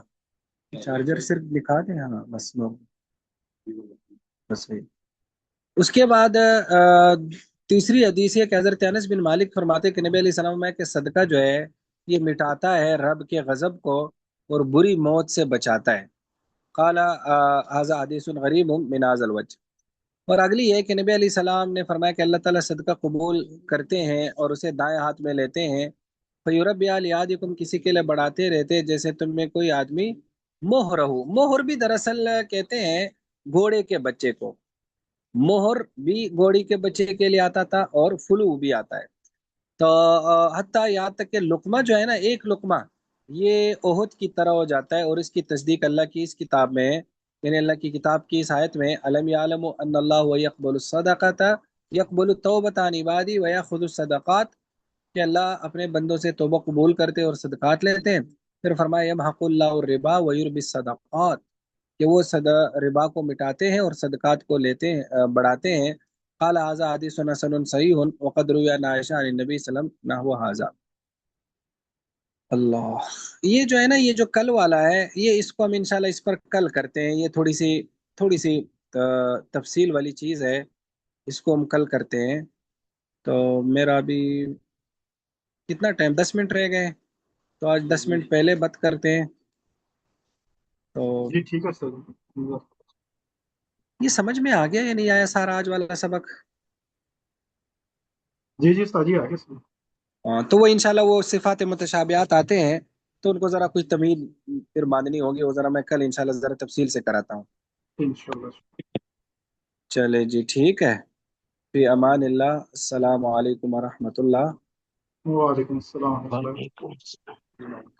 چارجر صرف دکھا دیں. ہاں بس بس وہی. اس کے بعد تیسری حدیث ہے کہ حضرت انس بن مالک فرماتے کہ نبی علیہ السلام میں کہ صدقہ جو ہے یہ مٹاتا ہے رب کے غضب کو اور بری موت سے بچاتا ہے. قال ھذا حدیث غریب من ھذا الوجہ. اور اگلی ہے کہ نبی علیہ السلام نے فرمایا کہ اللہ تعالیٰ صدقہ قبول کرتے ہیں اور اسے دائیں ہاتھ میں لیتے ہیں. فیربی احدکم، کسی کے لیے بڑھاتے رہتے جیسے تم میں کوئی آدمی مہر ہو. مہر بھی دراصل کہتے ہیں گھوڑے کے بچے کو. مہر بھی گھوڑی کے بچے کے لیے آتا تھا اور فلو بھی آتا ہے. تو حتیٰ یہاں تک کہ لقمہ جو ہے نا، ایک لقمہ یہ احد کی طرح ہو جاتا ہے. اور اس کی تصدیق اللہ کی اس کتاب میں، یعنی اللہ کی کتاب کی اس آیت میں، الم یعلم ان اللہ یقبل الصدقۃ یقبل التوبۃ عن عبادی ویأخذ الصدقات، کہ اللہ اپنے بندوں سے توبہ قبول کرتے اور صدقات لیتے ہیں. پھر فرمایا یمحق اللہ الربا ویربی الصدقات، کہ وہ ربا کو مٹاتے ہیں اور صدقات کو لیتے ہیں، بڑھاتے ہیں. قال ھذا حدیث حسن صحیح وقد روی عن عائشہ عن النبی صلی اللہ علیہ وسلم نحو ھذا. اللہ، یہ جو ہے نا، یہ جو کل والا ہے، یہ اس کو ہم انشاءاللہ اس پر کل کرتے ہیں. یہ تھوڑی سی تفصیل والی چیز ہے، اس کو ہم کل کرتے ہیں. تو میرا ابھی کتنا ٹائم، 10 منٹ رہ گئے، تو آج 10 منٹ پہلے بات کرتے ہیں. تو
جی ٹھیک ہے سر.
یہ سمجھ میں آ گیا یا نہیں آیا سارا آج والا سبق؟
جی استاد جی آگے سر.
تو وہ انشاءاللہ وہ صفات متشابہات آتے ہیں تو ان کو ذرا کچھ تمیز پھر باندھنی ہوگی، وہ ذرا میں کل انشاءاللہ ذرا تفصیل سے کراتا ہوں.
انشاءاللہ.
چلے جی ٹھیک ہے. فی امان اللہ. السلام علیکم ورحمۃ اللہ.
وعلیکم السلام ورحمۃ اللہ.
وعلیکم السلام.